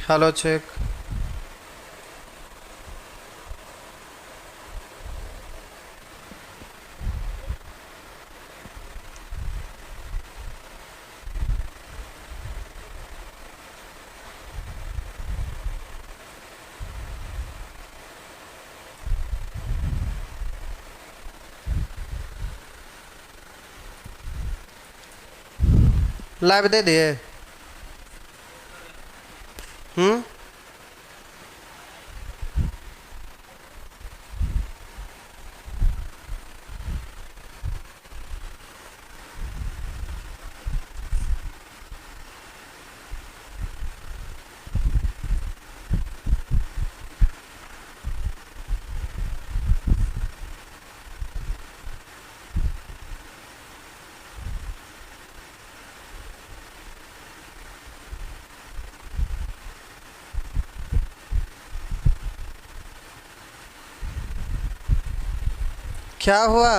Hello check. Live दे दिए। हम्म। क्या हुआ?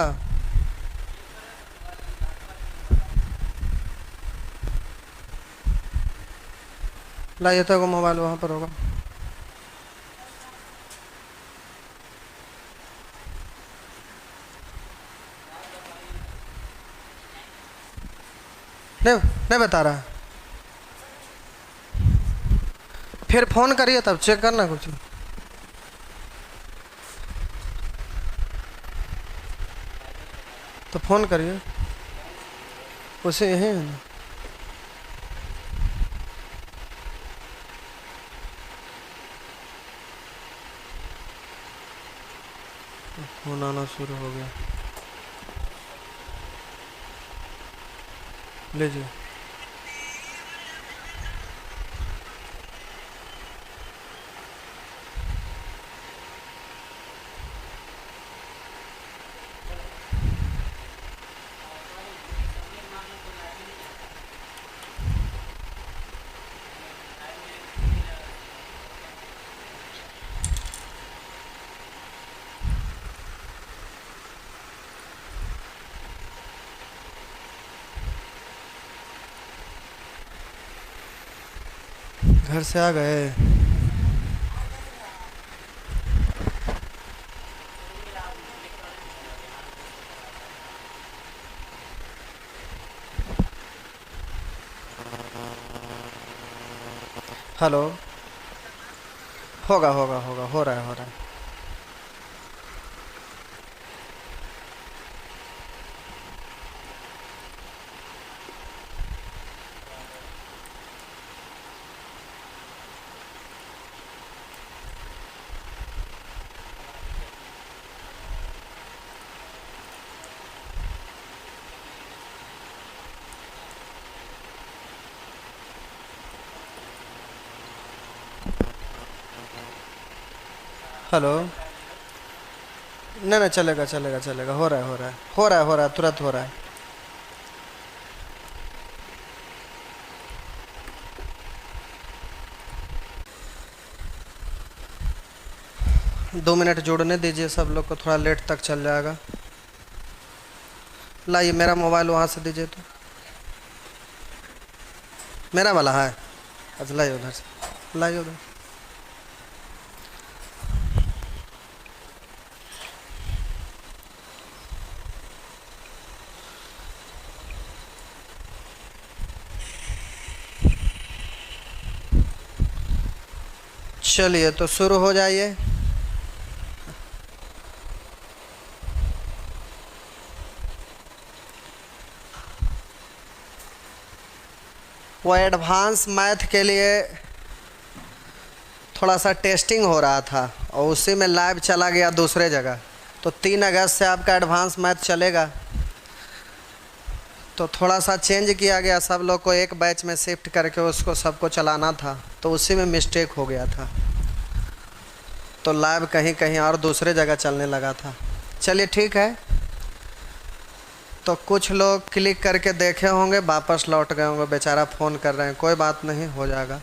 लाइए तो मोबाइल वहां पर होगा। नहीं नहीं बता रहा। फिर फोन करिए तब चेक करना कुछ। तो फोन करिए उसे यही है ना। फोन आना शुरू हो गया। लीजिए। घर से आ गए। हेलो। होगा होगा होगा, हो रहा है हो रहा है। हेलो। नहीं नहीं, चलेगा चलेगा चलेगा, हो रहा है हो रहा है हो रहा है हो रहा है, तुरंत हो रहा है। 2 मिनट जोड़ने दीजिए सब लोग को, थोड़ा लेट तक चल जाएगा। लाइए मेरा मोबाइल वहाँ से दीजिए तो। मेरा वाला है। अच्छा लाइए उधर से, लाइए उधर। चलिए तो शुरू हो जाइए। वो एडवांस मैथ के लिए थोड़ा सा टेस्टिंग हो रहा था और उसी में लाइव चला गया दूसरे जगह। तो 3 अगस्त से आपका एडवांस मैथ चलेगा। तो थोड़ा सा चेंज किया गया, सब लोग को एक बैच में शिफ्ट करके उसको सबको चलाना था, तो उसी में मिस्टेक हो गया था। तो लाइव कहीं कहीं और दूसरे जगह चलने लगा था। चलिए ठीक है। तो कुछ लोग क्लिक करके देखे होंगे, वापस लौट गए होंगे, बेचारा फ़ोन कर रहे हैं, कोई बात नहीं, हो जाएगा।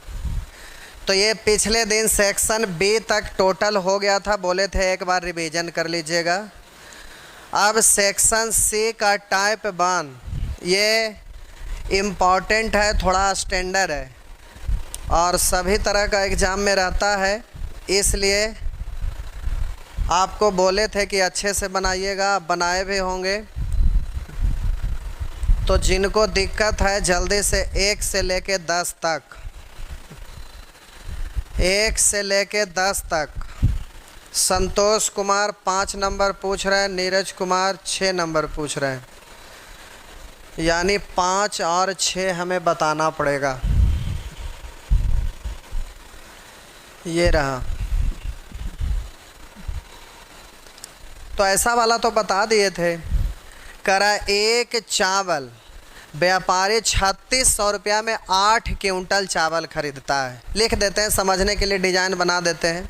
तो ये पिछले दिन सेक्शन बी तक टोटल हो गया था, बोले थे एक बार रिवीजन कर लीजिएगा। अब सेक्शन सी का टाइप 1 ये इम्पॉर्टेंट है, थोड़ा स्टैंडर्ड है और सभी तरह का एग्ज़ाम में रहता है, इसलिए आपको बोले थे कि अच्छे से बनाइएगा, बनाए भी होंगे। तो जिनको दिक्कत है जल्दी से 1 से लेके 10 तक, 1 से लेके 10 तक। संतोष कुमार 5 नंबर पूछ रहे हैं, नीरज कुमार 6 नंबर पूछ रहे हैं, यानी 5 और 6 हमें बताना पड़ेगा। ये रहा। तो ऐसा वाला तो बता दिए थे। करा एक चावल व्यापारी 3600 रुपया में 8 क्विंटल चावल खरीदता है। लिख देते हैं, समझने के लिए डिजाइन बना देते हैं।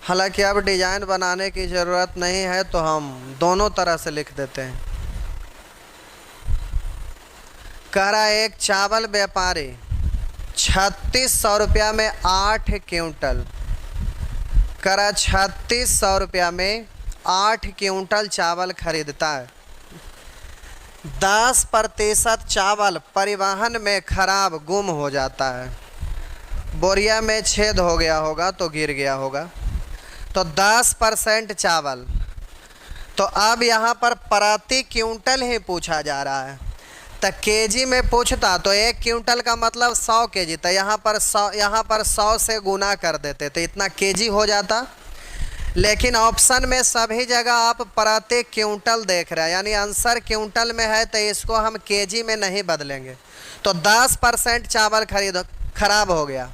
हालांकि अब डिजाइन बनाने की ज़रूरत नहीं है, तो हम दोनों तरह से लिख देते हैं। करा एक चावल व्यापारी 3600 रुपया में 8 क्विंटल, करा 3600 रुपया में 8 क्विंटल चावल खरीदता है। 10% चावल परिवहन में खराब गुम हो जाता है। बोरिया में छेद हो गया होगा तो गिर गया होगा। तो 10% चावल। तो अब यहाँ पर प्रति क्विंटल ही पूछा जा रहा है। तो केजी में पूछता तो 1 क्विंटल का मतलब 100 केजी, तो यहाँ पर 100 से गुना कर देते तो इतना केजी हो जाता। लेकिन ऑप्शन में सभी जगह आप प्रति क्विंटल देख रहे हैं, यानी आंसर क्विंटल में है, तो इसको हम केजी में नहीं बदलेंगे। तो 10% चावल खराब हो गया।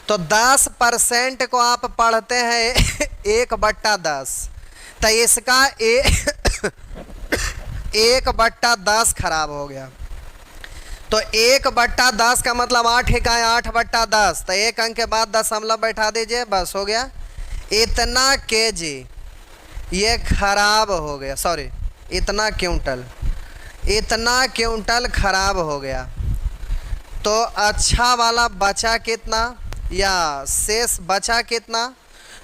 तो 10% को आप पढ़ते हैं 1/10, तो इसका 1/10 खराब हो गया। तो 1/10 का मतलब 8 इकाई 8/10, तो 1 अंक के बाद दशमलव बैठा दीजिए, बस हो गया। इतना केजी ये खराब हो गया, सॉरी इतना क्विंटल खराब हो गया। तो अच्छा वाला बचा कितना या शेष बचा कितना?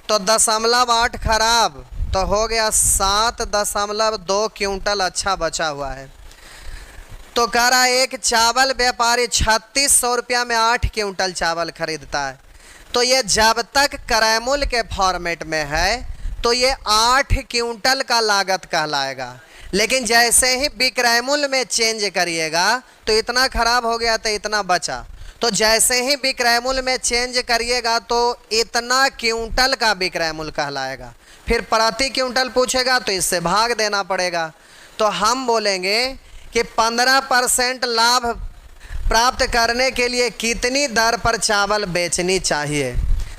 तो 0.8 खराब, तो हो गया 7.2 क्विंटल अच्छा बचा हुआ है। तो कह रहा है एक चावल व्यापारी 3600 रुपया में 8 क्विंटल चावल खरीदता है। तो ये जब तक क्रयमूल्य के फॉर्मेट में है तो ये 8 क्विंटल का लागत कहलाएगा, लेकिन जैसे ही विक्रयमूल्य में चेंज करिएगा तो इतना खराब हो गया तो इतना बचा। तो जैसे ही विक्रयमूल्य में चेंज करिएगा तो इतना क्विंटल का विक्रयमूल्य कहलाएगा। फिर प्रति क्विंटल पूछेगा तो इससे भाग देना पड़ेगा। तो हम बोलेंगे कि 15% लाभ प्राप्त करने के लिए कितनी दर पर चावल बेचनी चाहिए।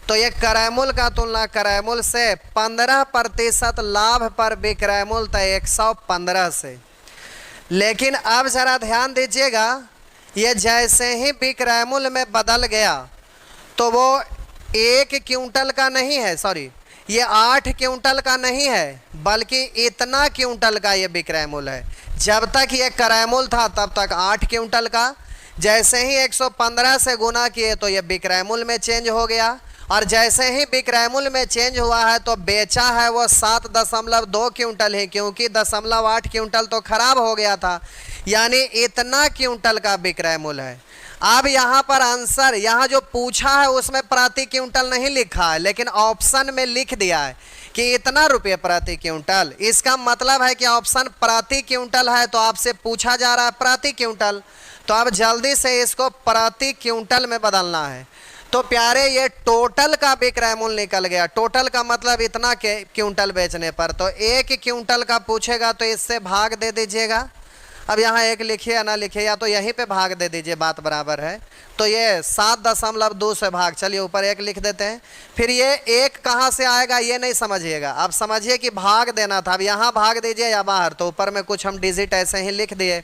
तो ये क्रयमूल्य का तुलना क्रयमूल्य से 15% लाभ पर विक्रयमूल्य तो 115 से। लेकिन अब ज़रा ध्यान दीजिएगा, ये जैसे ही विक्रयमूल्य में बदल गया तो वो 1 क्विंटल का नहीं है, सॉरी ये 8 क्विंटल का नहीं है, बल्कि इतना क्विंटल का ये विक्रयमूल्य है। जब तक ये क्रयमूल्य था तब तक 8 क्विंटल का, जैसे ही 115 से गुना किए तो ये विक्रयमूल्य में चेंज हो गया, और जैसे ही विक्रयमूल्य में चेंज हुआ है तो बेचा है वो 7.2 क्विंटल है, क्योंकि 0.8 क्विंटल तो खराब हो गया था, यानी इतना क्विंटल का विक्रयमूल्य है। अब यहाँ पर आंसर यहाँ जो पूछा है उसमें प्रति क्विंटल नहीं लिखा है, लेकिन ऑप्शन में लिख दिया है कि इतना रुपये प्रति क्विंटल। इसका मतलब है कि ऑप्शन प्रति क्विंटल है, तो आपसे पूछा जा रहा है प्रति क्विंटल। तो अब जल्दी से इसको प्रति क्विंटल में बदलना है। तो प्यारे ये टोटल का विक्रय मूल्य निकल गया। टोटल का मतलब इतना के क्विंटल बेचने पर, तो 1 क्विंटल का पूछेगा तो इससे भाग दे दीजिएगा। अब यहाँ 1 लिखिए या ना लिखिए, या तो यहीं पे भाग दे दीजिए, बात बराबर है। तो ये 7.2 से भाग, चलिए ऊपर 1 लिख देते हैं। फिर ये 1 कहाँ से आएगा ये नहीं समझिएगा, अब समझिए कि भाग देना था। अब यहाँ भाग दीजिए या बाहर, तो ऊपर में कुछ हम डिजिट ऐसे ही लिख दिए।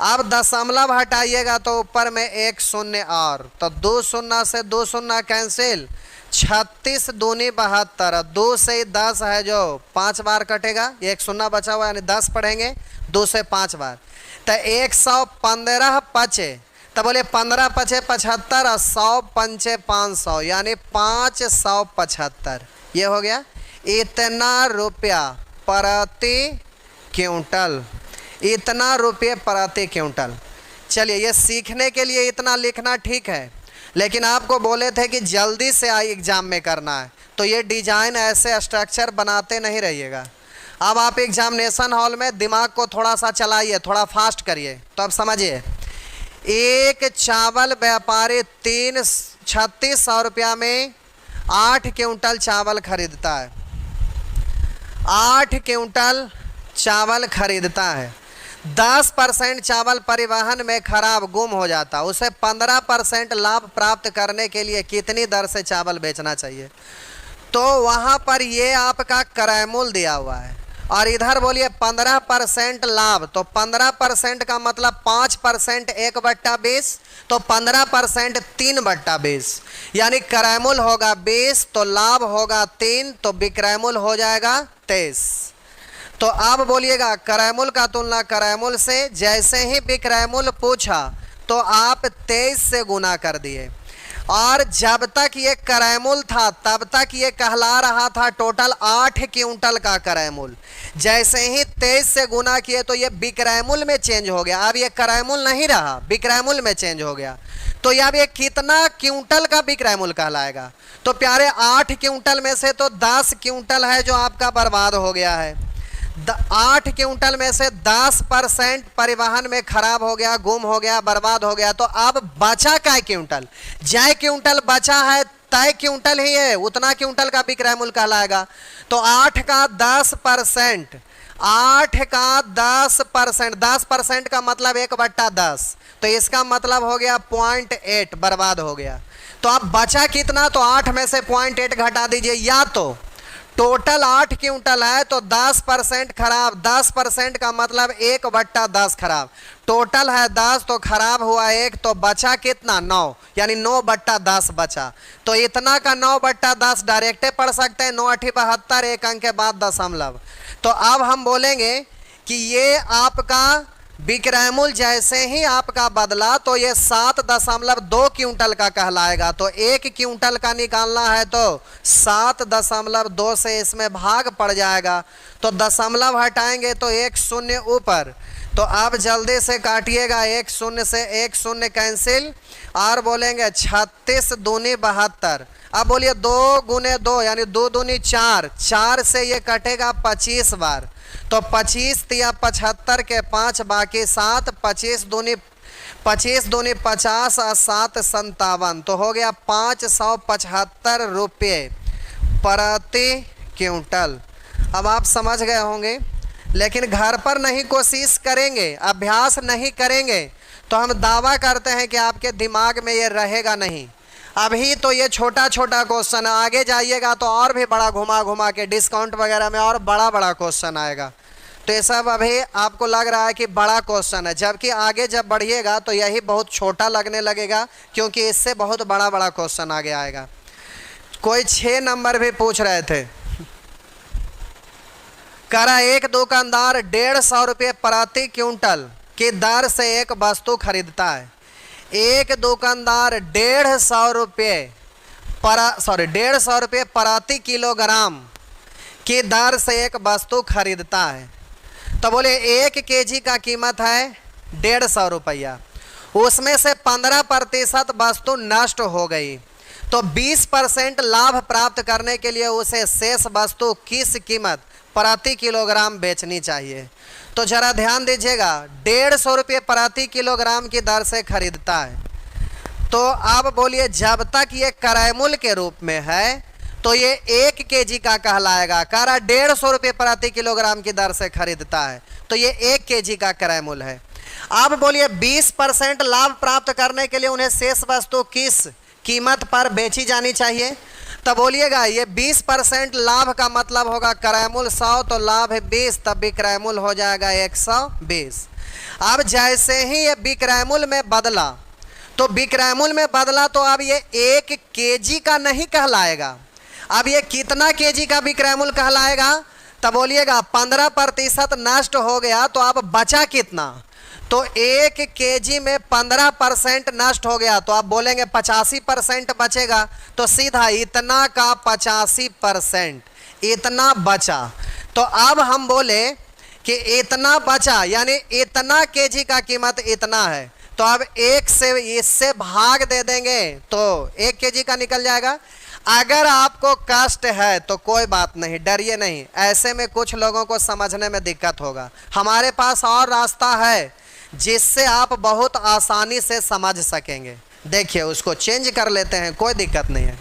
अब दशमलव हटाइएगा तो ऊपर में 1 शून्य और, तो 2 शून्य से 2 शून्य कैंसिल, 36 दूनी 72, 2 से 10 है जो 5 बार कटेगा, 1 शून्य बचा हुआ यानी 10 पढ़ेंगे 2 से 5 बार, तो 115 पचे, तो बोले 15 पचे 75 और 100 पंचे 500 यानी 575। ये हो गया इतना रुपया प्रति क्विंटल, इतना रुपये प्रति क्विंटल। चलिए ये सीखने के लिए इतना लिखना ठीक है, लेकिन आपको बोले थे कि जल्दी से आई एग्जाम में करना है, तो ये डिजाइन ऐसे स्ट्रक्चर बनाते नहीं रहिएगा। अब आप एग्जामिनेशन हॉल में दिमाग को थोड़ा सा चलाइए, थोड़ा फास्ट करिए। तो अब समझिए, एक चावल व्यापारी 3600 रुपया में 8 क्विंटल चावल खरीदता है। 8 क्विंटल चावल खरीदता है। 10% चावल परिवहन में खराब गुम हो जाता, उसे 15% लाभ प्राप्त करने के लिए कितनी दर से चावल बेचना चाहिए? तो वहाँ पर ये आपका क्रय मूल्य दिया हुआ है, और इधर बोलिए 15% लाभ, तो 15% का मतलब 5% 1/20, तो 15% 3/20, यानी क्रय मूल्य होगा 20, तो लाभ होगा 3, तो विक्रय मूल्य हो जाएगा 23। तो अब बोलिएगा क्रय मूल्य का तुलना क्रय मूल्य से। जैसे ही विक्रय मूल्य पूछा तो आप 23 से गुना कर दिए, और जब तक ये क्रय मूल्य था तब तक ये कहला रहा था टोटल 8 क्विंटल का क्रय मूल्य। जैसे ही 23 से गुना किए तो ये विक्रय मूल्य में चेंज हो गया, अब ये क्रय मूल्य नहीं रहा, विक्रय मूल्य में चेंज हो गया। तो अब ये कितना क्विंटल का विक्रय मूल्य कहलाएगा? तो प्यारे 8 क्विंटल में से तो 10 क्विंटल है जो आपका बर्बाद हो गया है। 8 क्विंटल में से 10% परिवहन में खराब हो गया, गुम हो गया, बर्बाद हो गया। तो अब बचा क्या क्विंटल? जय क्विंटल बचा है तय क्विंटल ही है, उतना क्विंटल का विक्रय मूल्य कहलाएगा। तो 8 का 10%, 8 का 10%, 10% का मतलब 1/10, तो इसका मतलब हो गया 0.8 बर्बाद हो गया। तो अब बचा कितना? तो 8 में से 0.8 घटा दीजिए, या तो टोटल 8 क्विंटल है तो 10% खराब, 10% का मतलब 1/10 खराब, टोटल है 10 तो खराब हुआ 1, तो बचा कितना? 9, यानी 9/10 बचा। तो इतना का 9/10 डायरेक्टे पढ़ सकते हैं, 9 8 72, एक अंक के बाद दशमलव। तो अब हम बोलेंगे कि ये आपका विक्रय मूल्य जैसे ही आपका बदला तो ये 7.2 क्विंटल का कहलाएगा। तो 1 क्विंटल का निकालना है तो 7.2 से इसमें भाग पड़ जाएगा, तो दशमलव हटाएंगे तो 1 शून्य ऊपर। तो आप जल्दी से काटिएगा, 1 शून्य से 1 शून्य कैंसिल, और बोलेंगे 36 दूनी 72। अब बोलिए 2 गुने 2 यानी 2 दूनी 4, 4 से ये कटेगा 25 बार, तो 25 तिया 75 के 5 बाकी 7, 25 दूनी 50 और 7 57, तो हो गया 575 रुपये प्रति क्विंटल। अब आप समझ गए होंगे, लेकिन घर पर नहीं कोशिश करेंगे, अभ्यास नहीं करेंगे तो हम दावा करते हैं कि आपके दिमाग में ये रहेगा नहीं। अभी तो ये छोटा छोटा क्वेश्चन है, आगे जाइएगा तो और भी बड़ा घुमा घुमा के डिस्काउंट वगैरह में और बड़ा बड़ा क्वेश्चन आएगा। तो ये सब अभी आपको लग रहा है कि बड़ा क्वेश्चन है, जबकि आगे जब बढ़िएगा तो यही बहुत छोटा लगने लगेगा, क्योंकि इससे बहुत बड़ा बड़ा क्वेश्चन आगे आएगा। कोई 6 नंबर भी पूछ रहे थे, करा एक दुकानदार 150 रुपये प्रति क्विंटल की दर से एक वस्तु खरीदता है। एक दुकानदार 150 रुपये प्रति किलोग्राम की दर से एक वस्तु खरीदता है। तो बोले 1 केजी का कीमत है 150 रुपया, उसमें से 15% वस्तु नष्ट हो गई, तो 20% लाभ प्राप्त करने के लिए उसे शेष वस्तु किस कीमत प्रति किलोग्राम बेचनी चाहिए? तो जरा ध्यान दीजिएगा, 150 रुपये प्रति किलोग्राम की दर से खरीदता है। तो अब बोलिए जब तक ये क्रय मूल्य के रूप में है तो ये 1 केजी का कहलाएगा। कह रहा 150 रुपये प्रति किलोग्राम की दर से खरीदता है, तो ये 1 केजी का क्रय मूल्य है। अब बोलिए 20% लाभ प्राप्त करने के लिए उन्हें शेष वस्तु किस कीमत पर बेची जानी चाहिए? तब बोलिएगा ये 20% लाभ का मतलब होगा क्रय मूल्य 100, तो लाभ है 20, तब विक्रय मूल्य हो जाएगा 120। अब जैसे ही ये विक्रय मूल्य में बदला, तो विक्रय मूल्य में बदला तो अब ये 1 केजी का नहीं कहलाएगा, अब ये कितना केजी का विक्रय मूल्य कहलाएगा? तब बोलिएगा 15% नष्ट हो गया, तो अब बचा कितना? तो 1 केजी में 15% नष्ट हो गया, तो आप बोलेंगे 85% बचेगा, तो सीधा इतना का 85% इतना बचा। तो अब हम बोले कि इतना बचा, यानी इतना केजी का कीमत इतना है, तो अब एक से इससे भाग दे देंगे तो 1 केजी का निकल जाएगा। अगर आपको कष्ट है तो कोई बात नहीं, डरिए नहीं। ऐसे में कुछ लोगों को समझने में दिक्कत होगा, हमारे पास और रास्ता है जिससे आप बहुत आसानी से समझ सकेंगे। देखिए उसको चेंज कर लेते हैं, कोई दिक्कत नहीं है।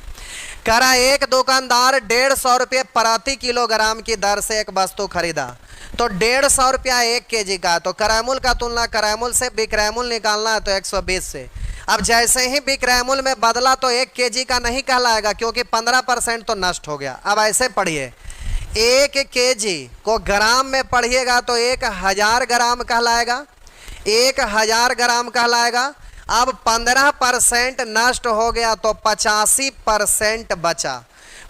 कह रहा एक दुकानदार 150 रुपये प्रति किलोग्राम की दर से एक वस्तु खरीदा, तो 150 रुपया 1 केजी का। तो क्रयमूल का तुलना क्रयमूल से विक्रयमूल निकालना है तो 120 से। अब जैसे ही विक्रयमूल में बदला तो 1 केजी का नहीं कहलाएगा, क्योंकि 15% तो नष्ट हो गया। अब ऐसे पढ़िए, 1 केजी को ग्राम में पढ़िएगा तो 1000 ग्राम कहलाएगा, 1000 ग्राम कहलाएगा। अब 15% नष्ट हो गया तो 85% बचा।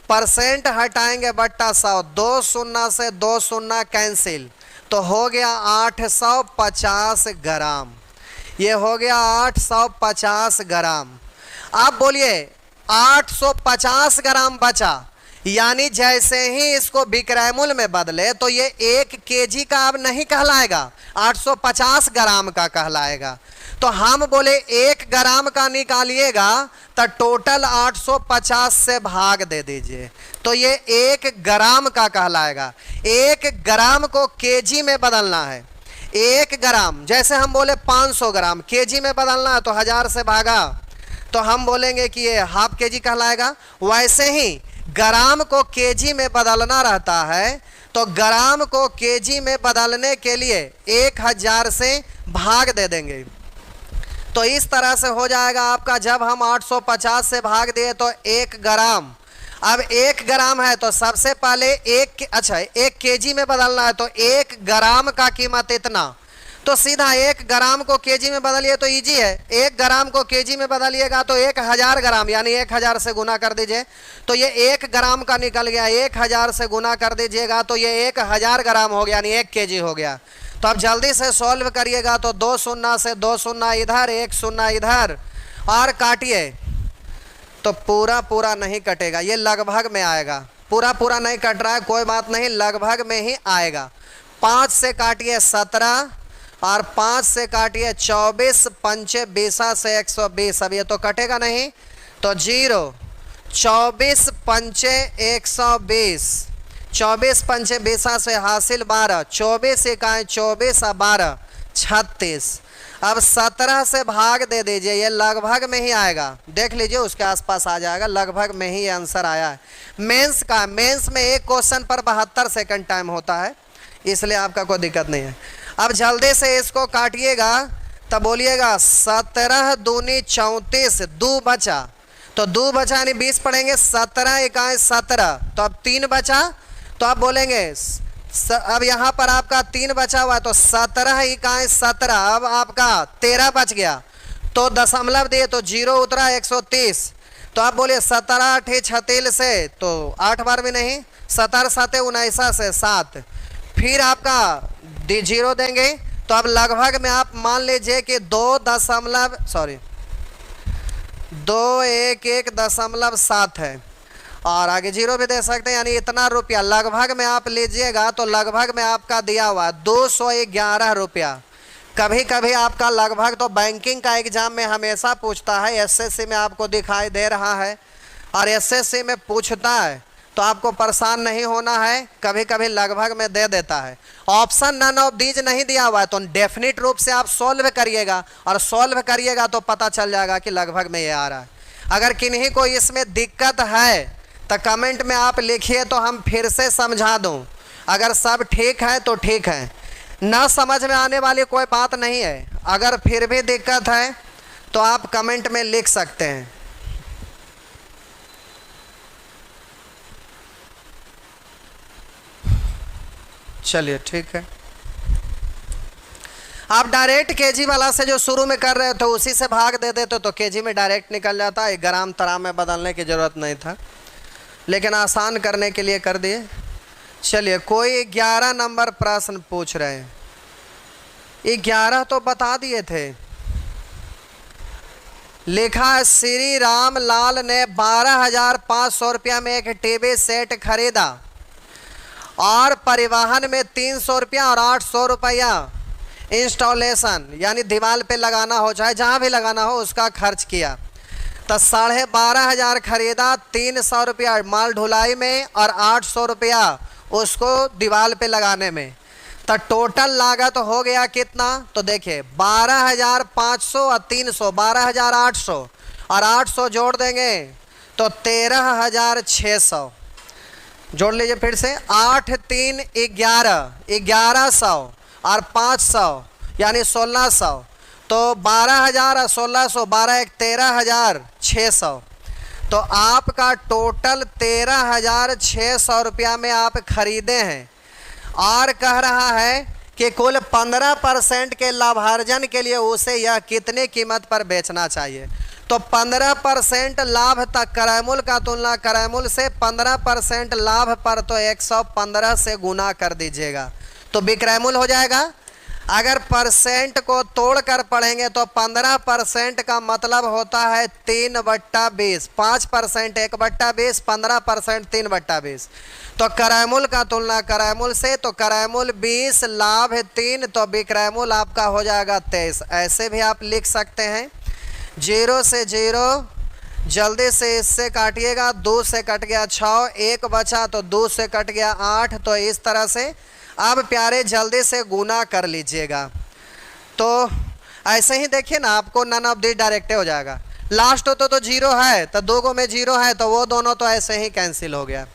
परसेंट हटाएंगे बट्टा 100, 2 शून्य से 2 शून्य कैंसिल, तो हो गया 850 ग्राम। ये हो गया 850 ग्राम। आप बोलिए 850 ग्राम बचा, यानी जैसे ही इसको विक्रयमूल्य में बदले तो ये 1 केजी का अब नहीं कहलाएगा, 850 ग्राम का कहलाएगा। तो हम बोले 1 ग्राम का निकालिएगा तो टोटल 850 से भाग दे दीजिए, तो ये 1 ग्राम का कहलाएगा। 1 ग्राम को केजी में बदलना है। 1 ग्राम, जैसे हम बोले 500 ग्राम, केजी में बदलना है तो 1000 से भागा तो हम बोलेंगे कि ये हाफ केजी कहलाएगा। वैसे ही ग्राम को केजी में बदलना रहता है, तो ग्राम को केजी में बदलने के लिए 1000 से भाग दे देंगे। तो इस तरह से हो जाएगा आपका, जब हम 850 से भाग दिए तो 1 ग्राम। अब 1 ग्राम है तो सबसे पहले 1 केजी में बदलना है, तो 1 ग्राम का कीमत इतना, तो सीधा 1 ग्राम को केजी में बदलिए तो इजी है। 1 ग्राम को केजी में बदलिएगा तो 1000 ग्राम, यानी 1000 से गुना कर दीजिए तो ये 1 ग्राम का निकल गया। 1000 से गुना कर दीजिएगा तो ये 1000 ग्राम हो गया, यानी 1 केजी हो गया। तो अब जल्दी से सॉल्व करिएगा तो 2 शून्य से 2 शून्य इधर, 1 शून्य इधर, और काटिए तो पूरा पूरा नहीं कटेगा, ये लगभग में आएगा। पूरा पूरा नहीं कट रहा है, कोई बात नहीं, लगभग में ही आएगा। 5 से काटिए 17 और 5 से काटिए 24, 5 20 से 120। अब ये तो कटेगा नहीं, तो 0, 24 5 120, 24 5 20 से हासिल 12, 24 इकाई 24 और 12 36। अब 17 से भाग दे दीजिए, ये लगभग में ही आएगा, देख लीजिए उसके आसपास आ जाएगा, लगभग में ही ये आंसर आया है। मेंस का, मेंस में एक क्वेश्चन पर 72 सेकंड टाइम होता है, इसलिए आपका कोई दिक्कत नहीं है। अब जल्दी से इसको काटिएगा तब बोलिएगा 17 दूनी 34, 2 बचा, तो 2 बचा यानी 20 पढ़ेंगे, 17 इकाई 17, तो अब 3 बचा, तो आप बोलेंगे अब यहाँ पर आपका 3 बचा हुआ है तो 17 इकाई 17, अब आपका 13 बच गया, तो दशमलव दिए तो 0 उतरा 130, तो आप बोलिए 17 8 36 से, तो 8 बार भी नहीं, 17 7 19 से 7, फिर आपका 0 देंगे, तो अब लगभग में आप मान लीजिए कि 2.117 है, और आगे 0 भी दे सकते हैं, यानी इतना रुपया लगभग में आप लीजिएगा तो लगभग में आपका दिया हुआ 211 रुपया। कभी कभी आपका लगभग तो बैंकिंग का एग्जाम में हमेशा पूछता है, एसएससी में आपको दिखाई दे रहा है और एसएससी में पूछता है, तो आपको परेशान नहीं होना है, कभी कभी लगभग में दे देता है। ऑप्शन नन ऑफ दीज नहीं दिया हुआ है, तो डेफिनेट रूप से आप सॉल्व करिएगा, और सॉल्व करिएगा तो पता चल जाएगा कि लगभग में ये आ रहा है। अगर किन्हीं को इसमें दिक्कत है तो कमेंट में आप लिखिए, तो हम फिर से समझा दूं। अगर सब ठीक है तो ठीक है, ना समझ में आने वाली कोई बात नहीं है। अगर फिर भी दिक्कत है तो आप कमेंट में लिख सकते हैं। चलिए ठीक है, आप डायरेक्ट केजी वाला से जो शुरू में कर रहे थे उसी से भाग दे देते तो केजी में डायरेक्ट निकल जाता है, ग्राम तराम में बदलने की ज़रूरत नहीं था, लेकिन आसान करने के लिए कर दिए। चलिए, कोई 11 नंबर प्रश्न पूछ रहे हैं, 11 तो बता दिए थे। लिखा है श्री राम लाल ने 12,500 रुपया में एक टीवी सेट खरीदा और परिवहन में 300 रुपया और 800 रुपया इंस्टॉलेशन यानी दीवार पे लगाना हो चाहे जहाँ भी लगाना हो उसका खर्च किया। तो 12,500 खरीदा, 300 रुपया माल ढुलाई में और 800 रुपया उसको दीवार पे लगाने में। तो टोटल लागत हो गया कितना, तो देखिए 12,500 और 300 12,800 और 800 जोड़ देंगे तो 13,600। जोड़ लीजिए फिर से, 8 3 11 1100 और 500 यानी 1600। तो 12,000 और 1600 12 1 13,600। तो आपका टोटल 13,600 रुपया में आप खरीदे हैं। और कह रहा है कि कुल 15% के लाभार्जन के लिए उसे यह कितनी कीमत पर बेचना चाहिए। तो 15% लाभ तक क्रय मूल्य का तुलना क्रय मूल्य से 15% लाभ पर तो 115 से गुना कर दीजिएगा तो विक्रय मूल्य हो जाएगा। अगर परसेंट को तोड़कर पढ़ेंगे तो 15% का मतलब होता है 3/20, 5% 1/20, 15% 3/20। तो क्रय मूल्य का तुलना क्रय मूल्य से, तो क्रय मूल्य 20 लाभ 3 तो विक्रय मूल्य आपका हो जाएगा 23। ऐसे भी आप लिख सकते हैं। 0 से 0 जल्दी से इससे काटिएगा, 2 से कट गया 6, 1 बचा तो 2 से कट गया 8। तो इस तरह से अब प्यारे जल्दी से गुना कर लीजिएगा। तो ऐसे ही देखिए ना, आपको नन ऑफ दिस डायरेक्ट हो जाएगा। लास्ट हो तो 0 है तो 2 को में 0 है तो वो दोनों तो ऐसे ही कैंसिल हो गया।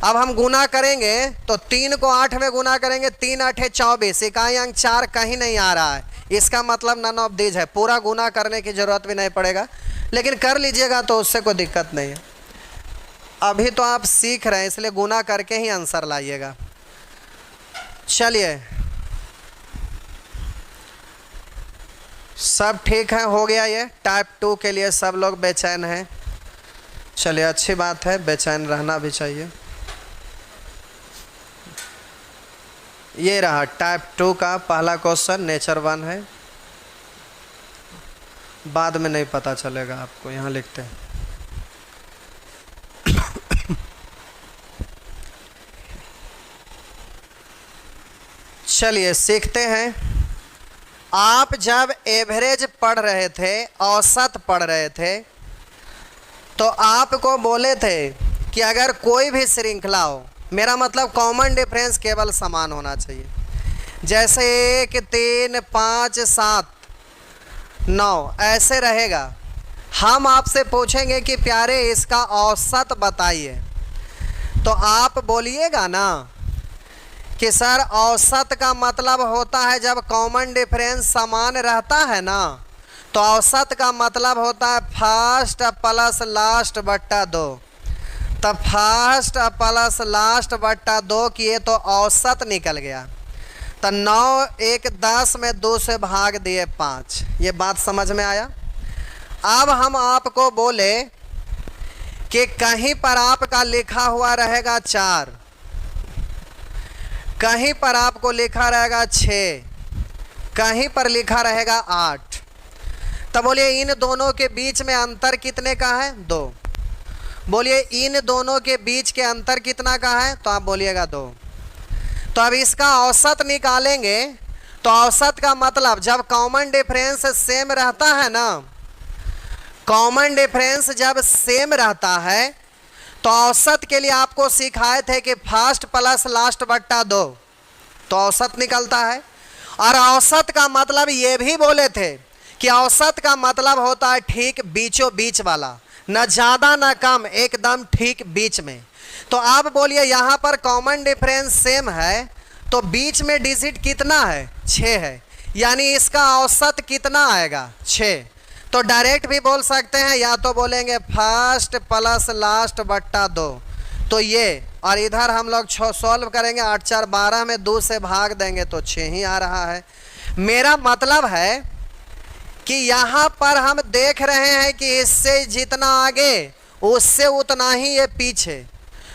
अब हम गुना करेंगे तो 3 को 8 में गुना करेंगे, 3 8 24, इकाई अंक 4 कहीं नहीं आ रहा है, इसका मतलब नन ऑफ दिस है। पूरा गुना करने की ज़रूरत भी नहीं पड़ेगा, लेकिन कर लीजिएगा तो उससे कोई दिक्कत नहीं है। अभी तो आप सीख रहे हैं इसलिए गुना करके ही आंसर लाइएगा। चलिए सब ठीक है, हो गया। ये टाइप 2 के लिए सब लोग बेचैन हैं। चलिए अच्छी बात है, बेचैन रहना भी चाहिए। ये रहा टाइप 2 का पहला क्वेश्चन, नेचर 1 है। बाद में नहीं पता चलेगा आपको, यहाँ लिखते हैं। चलिए सीखते हैं। आप जब एवरेज पढ़ रहे थे, औसत पढ़ रहे थे, तो आपको बोले थे कि अगर कोई भी श्रृंखला हो, मेरा मतलब कॉमन डिफरेंस केवल समान होना चाहिए। जैसे 1 3 5 7 9 ऐसे रहेगा। हम आपसे पूछेंगे कि प्यारे इसका औसत बताइए, तो आप बोलिएगा ना कि सर औसत का मतलब होता है जब कॉमन डिफरेंस समान रहता है ना, तो औसत का मतलब होता है फर्स्ट प्लस लास्ट बट्टा 2। तब फर्स्ट प्लस लास्ट बट्टा 2 किए तो औसत निकल गया। तो 9 1 10 में 2 से भाग दिए 5। ये बात समझ में आया। अब हम आपको बोले कि कहीं पर आपका लिखा हुआ रहेगा 4, कहीं पर आपको लिखा रहेगा 6, कहीं पर लिखा रहेगा 8। तो बोलिए इन दोनों के बीच में अंतर कितने का है? 2। बोलिए इन दोनों के बीच के अंतर कितना का है? तो आप बोलिएगा 2। तो अब इसका औसत निकालेंगे तो औसत का मतलब जब कॉमन डिफरेंस सेम रहता है ना, कॉमन डिफरेंस जब सेम रहता है तो औसत के लिए आपको सिखाए थे कि फर्स्ट प्लस लास्ट बट्टा 2 तो औसत निकलता है। और औसत का मतलब ये भी बोले थे कि औसत का मतलब होता है ठीक बीचों बीच वाला, न ज़्यादा न कम, एकदम ठीक बीच में। तो आप बोलिए यहाँ पर कॉमन डिफरेंस सेम है तो बीच में डिजिट कितना है? 6 है, यानी इसका औसत कितना आएगा? 6। तो डायरेक्ट भी बोल सकते हैं, या तो बोलेंगे फर्स्ट प्लस लास्ट बट्टा 2 तो ये, और इधर हम लोग सॉल्व करेंगे 8 4 12 में 2 से भाग देंगे तो 6 ही आ रहा है। मेरा मतलब है कि यहाँ पर हम देख रहे हैं कि इससे जितना आगे उससे उतना ही ये पीछे।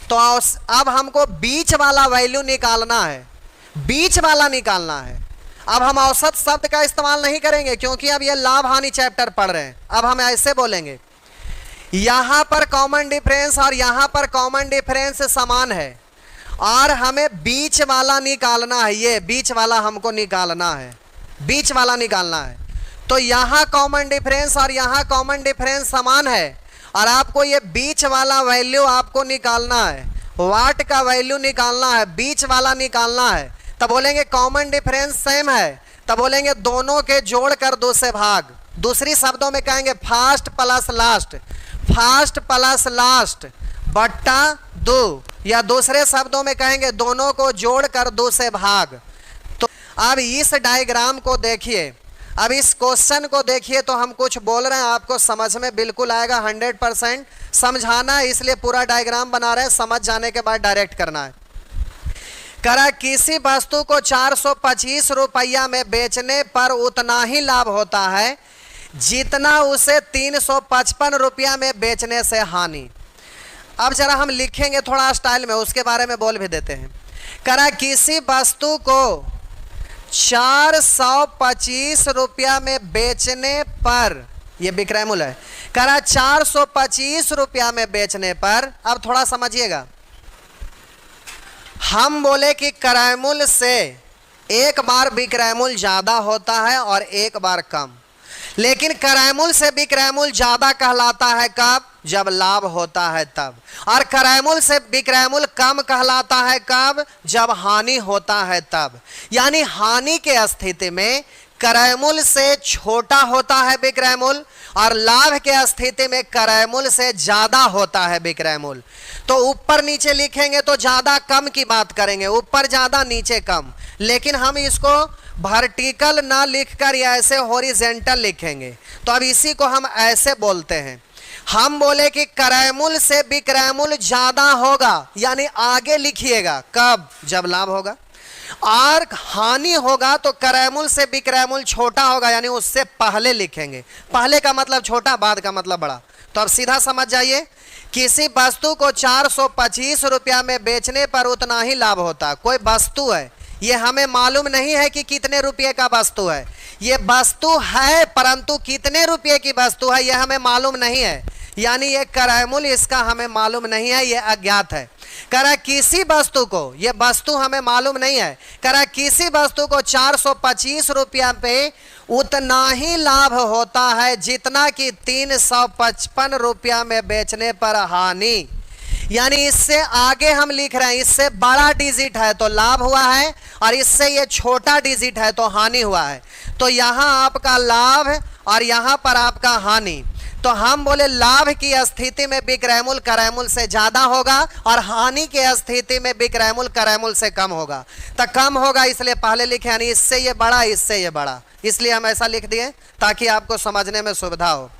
तो अब हमको बीच वाला वैल्यू निकालना है, बीच वाला निकालना है। अब हम औसत शब्द का इस्तेमाल नहीं करेंगे क्योंकि अब ये लाभ हानि चैप्टर पढ़ रहे हैं। अब हम ऐसे बोलेंगे, यहाँ पर कॉमन डिफरेंस और यहाँ पर कॉमन डिफरेंस समान है और हमें बीच वाला निकालना है। ये बीच वाला हमको निकालना है। बीच वाला निकालना है। तो यहाँ कॉमन डिफरेंस और यहाँ कॉमन डिफरेंस समान है और आपको ये बीच वाला वैल्यू आपको निकालना है, वाट का वैल्यू निकालना है, बीच वाला निकालना है। तब बोलेंगे कॉमन डिफरेंस सेम है, तब बोलेंगे दोनों के जोड़ कर 2 से भाग। दूसरी शब्दों में कहेंगे fast plus last, fast plus last बट्टा 2, या दूसरे शब्दों में कहेंगे दोनों को जोड़ कर 2 से भाग। तो अब इस डायग्राम को देखिए, अब इस क्वेश्चन को देखिए, तो हम कुछ बोल रहे हैं आपको समझ में बिल्कुल आएगा, 100% समझाना है, इसलिए पूरा डायग्राम बना रहे हैं, समझ जाने के बाद डायरेक्ट करना है। करा किसी वस्तु को 425 रुपया में बेचने पर उतना ही लाभ होता है जितना उसे 355 रुपया में बेचने से हानि। अब जरा हम लिखेंगे थोड़ा स्टाइल में, उसके बारे में बोल भी देते हैं। करा किसी वस्तु को 425 रुपया में बेचने पर, यह विक्रय मूल्य है, करा 425 रुपया में बेचने पर, अब थोड़ा समझिएगा, हम बोले कि क्रय मूल्य से एक बार विक्रय मूल्य ज्यादा होता है और एक बार कम, लेकिन क्रय मूल्य से विक्रय मूल्य ज्यादा कहलाता है कब? जब लाभ होता है तब। और क्रय मूल्य से विक्रय मूल्य कम कहलाता है कब? जब हानि होता है तब। यानी हानि के स्थिति में क्रय मूल्य से छोटा होता है विक्रय मूल्य और लाभ के स्थिति में क्रय मूल्य से ज्यादा होता है विक्रय मूल्य। तो ऊपर नीचे लिखेंगे तो ज्यादा कम की बात करेंगे, ऊपर ज्यादा नीचे कम, लेकिन हम इसको वर्टिकल ना लिखकर या ऐसे हॉरिजेंटल लिखेंगे। तो अब इसी को हम ऐसे बोलते हैं, हम बोले कि क्रय मूल्य से विक्रय मूल्य ज्यादा होगा, यानी आगे लिखिएगा कब? जब लाभ होगा। और हानि होगा तो क्रय मूल्य से विक्रय मूल्य छोटा होगा, यानी उससे पहले लिखेंगे। पहले का मतलब छोटा, बाद का मतलब बड़ा। तो अब सीधा समझ जाइए, किसी वस्तु को 425 रुपया में बेचने पर उतना ही लाभ होता है। कोई वस्तु है, ये हमें मालूम नहीं है कि कितने रुपये का वस्तु है, ये वस्तु है परंतु कितने रुपये की वस्तु है यह हमें मालूम नहीं है, यानी ये क्रय मूल्य इसका हमें मालूम नहीं है, ये अज्ञात है। करा किसी वस्तु को, ये वस्तु हमें मालूम नहीं है, करा किसी वस्तु को 425 रुपया पे उतना ही लाभ होता है जितना कि 355 रुपया में बेचने पर हानि। यानी इससे आगे हम लिख रहे हैं, इससे बड़ा डिजिट है तो लाभ हुआ है और इससे ये छोटा डिजिट है तो हानि हुआ है। तो यहाँ आपका लाभ और यहाँ पर आपका हानि। तो हम बोले लाभ की स्थिति में विक्रय मूल्य क्रय मूल्य से ज्यादा होगा और हानि के स्थिति में विक्रय मूल्य क्रय मूल्य से कम होगा। तो कम होगा इसलिए पहले लिखे, यानी इससे ये बड़ा, इससे ये बड़ा, इसलिए हम ऐसा लिख दिए ताकि आपको समझने में सुविधा हो।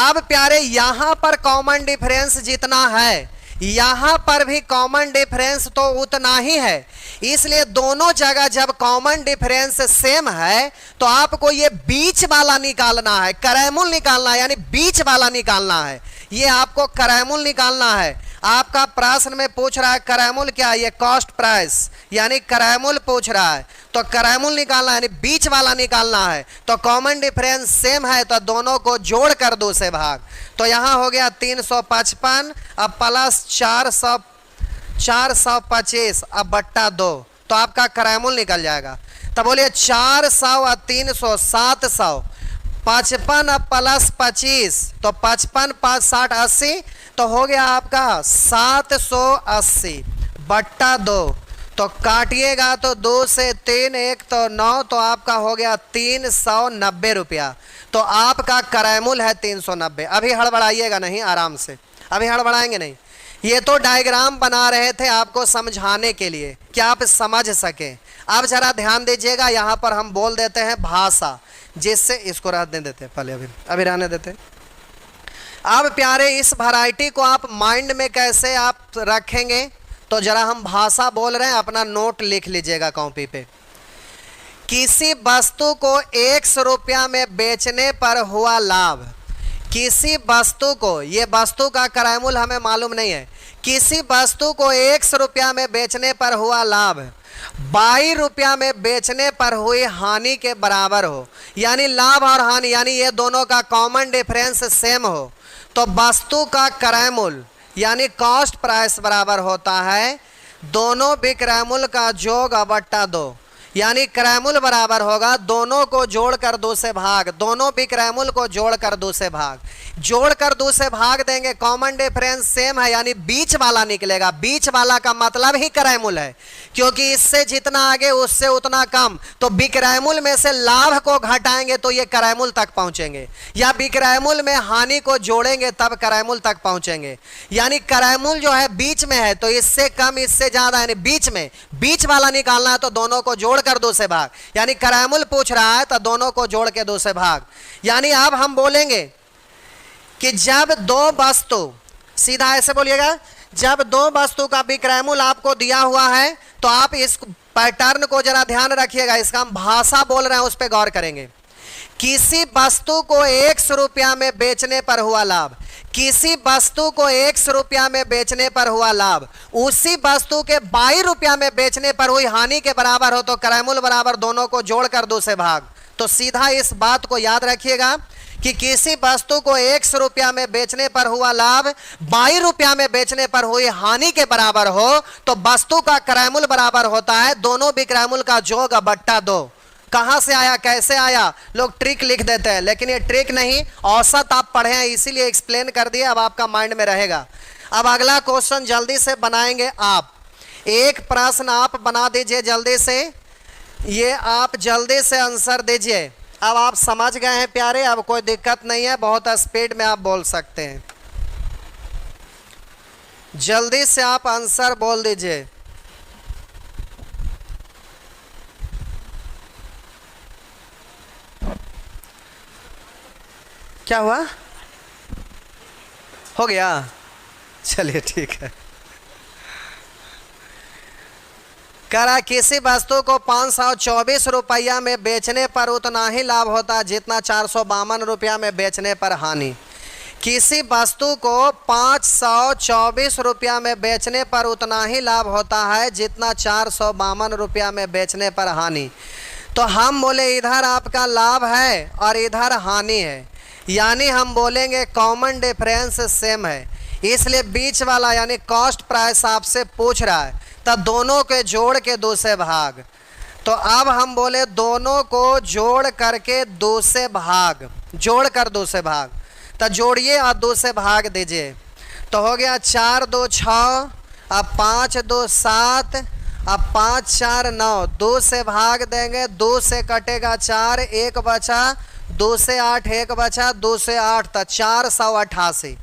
अब प्यारे यहाँ पर कॉमन डिफरेंस जितना है यहाँ पर भी कॉमन डिफरेंस तो उतना ही है, इसलिए दोनों जगह जब कॉमन डिफरेंस सेम है तो आपको ये बीच वाला निकालना है, क्रय मूल्य निकालना है, यानी बीच वाला निकालना है। ये आपको क्रय मूल्य निकालना है। आपका प्रश्न में पूछ रहा है क्रय मूल्य क्या है, ये कॉस्ट प्राइस यानी क्रय मूल्य पूछ रहा है, तो क्रय मूल्य निकालना है, यानी बीच वाला निकालना है। तो कॉमन डिफरेंस सेम है तो दोनों को जोड़ कर 2 से भाग। तो यहाँ हो गया 355 अब प्लस 425 अब बट्टा 2, तो आपका क्रय मूल्य निकल जाएगा। तो बोलिए 400 और 300 700, 55 अब प्लस 25 तो 55 5 60 80, तो हो गया आपका 780 बट्टा 2। तो काटिएगा तो 2 से 3 1 तो 9, तो आपका हो गया 390 रुपया। तो आपका क्रय मूल्य है 390। अभी हड़बड़ाइएगा नहीं, आराम से, अभी हड़बड़ाएंगे नहीं। ये तो डायग्राम बना रहे थे आपको समझाने के लिए कि आप समझ सकें। अब जरा ध्यान दीजिएगा, यहाँ पर हम बोल देते हैं भाषा, जिससे इसको रहने देते, पहले अभी रहने देते। अब प्यारे इस वैरायटी को आप माइंड में कैसे आप रखेंगे, तो जरा हम भाषा बोल रहे हैं, अपना नोट लिख लीजिएगा कॉपी पे। किसी वस्तु को 100 रुपया में बेचने पर हुआ लाभ, किसी वस्तु को, ये वस्तु का क्रय मूल्य हमें मालूम नहीं है, किसी वस्तु को 100 रुपया में बेचने पर हुआ लाभ 22 रुपया में बेचने पर हुई हानि के बराबर हो, यानी लाभ और हानि यानी ये दोनों का कॉमन डिफरेंस सेम हो, तो वस्तु का क्रय मूल्य यानी कॉस्ट प्राइस बराबर होता है दोनों विक्रय मूल्य का जोग बट्टा 2। यानी क्रयमूल बराबर होगा दोनों को जोड़कर 2 से भाग, दोनों विक्रयमूल को जोड़कर 2 से भाग, जोड़कर 2 से भाग देंगे, कॉमन डिफरेंस सेम है यानी बीच वाला निकलेगा। बीच वाला का मतलब ही क्रयमूल है, क्योंकि इससे जितना आगे उससे उतना कम, तो विक्रयमूल में से लाभ को घटाएंगे तो ये क्रयमूल तक पहुंचेंगे, या विक्रयमूल में हानि को जोड़ेंगे तब क्रयमूल तक पहुंचेंगे। यानी क्रयमूल जो है बीच में है, तो इससे कम इससे ज्यादा, यानी बीच में, बीच वाला निकालना है तो दोनों को जोड़कर 2 से भाग, यानी क्रयमूल पूछ रहा है तो दोनों को जोड़ के 2 से भाग। यानी अब हम बोलेंगे कि जब दो वस्तु, सीधा ऐसे बोलिएगा, जब दो वस्तु का विक्रयमूल आपको दिया हुआ है, तो आप इस पैटर्न को जरा ध्यान रखिएगा, इसका हम भाषा बोल रहे हैं उस पर गौर करेंगे। किसी वस्तु को 100 रुपया में बेचने पर हुआ लाभ, किसी वस्तु को 100 रुपया में बेचने पर हुआ लाभ उसी वस्तु के 22 रुपया में बेचने पर हुई हानि के बराबर हो तो क्रयमूल बराबर दोनों को जोड़कर 2 से भाग। तो सीधा इस बात को याद रखिएगा कि किसी वस्तु को 100 रुपया में बेचने पर हुआ लाभ 22 रुपया में बेचने पर हुई हानि के बराबर हो तो वस्तु का क्रयमूल बराबर होता है दोनों विक्रयमूल का जोग बट्टा 2। कहां से आया, कैसे आया, लोग ट्रिक लिख देते हैं, लेकिन ये ट्रिक नहीं, औसत आप पढ़े हैं इसीलिए एक्सप्लेन कर दिए, अब आपका माइंड में रहेगा। अब अगला क्वेश्चन जल्दी से बनाएंगे आप, एक प्रश्न आप बना दीजिए जल्दी से, ये आप जल्दी से आंसर दीजिए। अब आप समझ गए हैं प्यारे, अब कोई दिक्कत नहीं है, बहुत स्पीड में आप बोल सकते हैं। जल्दी से आप आंसर बोल दीजिए। क्या हुआ, हो गया, चलिए ठीक है। करा किसी वस्तु को 524 रुपया में बेचने पर उतना ही लाभ होता है जितना 452 रुपया में बेचने पर हानि। किसी वस्तु को 524 रुपया में बेचने पर उतना ही लाभ होता है जितना 452 रुपया में बेचने पर हानि। तो हम बोले इधर आपका लाभ है और इधर हानि है, यानी हम बोलेंगे कॉमन डिफरेंस सेम है, इसलिए बीच वाला यानी कॉस्ट प्राइस आपसे पूछ रहा है, तब दोनों के जोड़ के 2 से भाग। तो अब हम बोले दोनों को जोड़ करके 2 से भाग, जोड़ कर 2 से भाग, तो जोड़िए और 2 से भाग दीजिए। तो हो गया 4 2 6, अब 5 2 7, अब 5 4 9, 2 से भाग देंगे, 2 से कटेगा 4, 1 बचा, 2 से 8 1 बचा, 2 से 8 तक 488।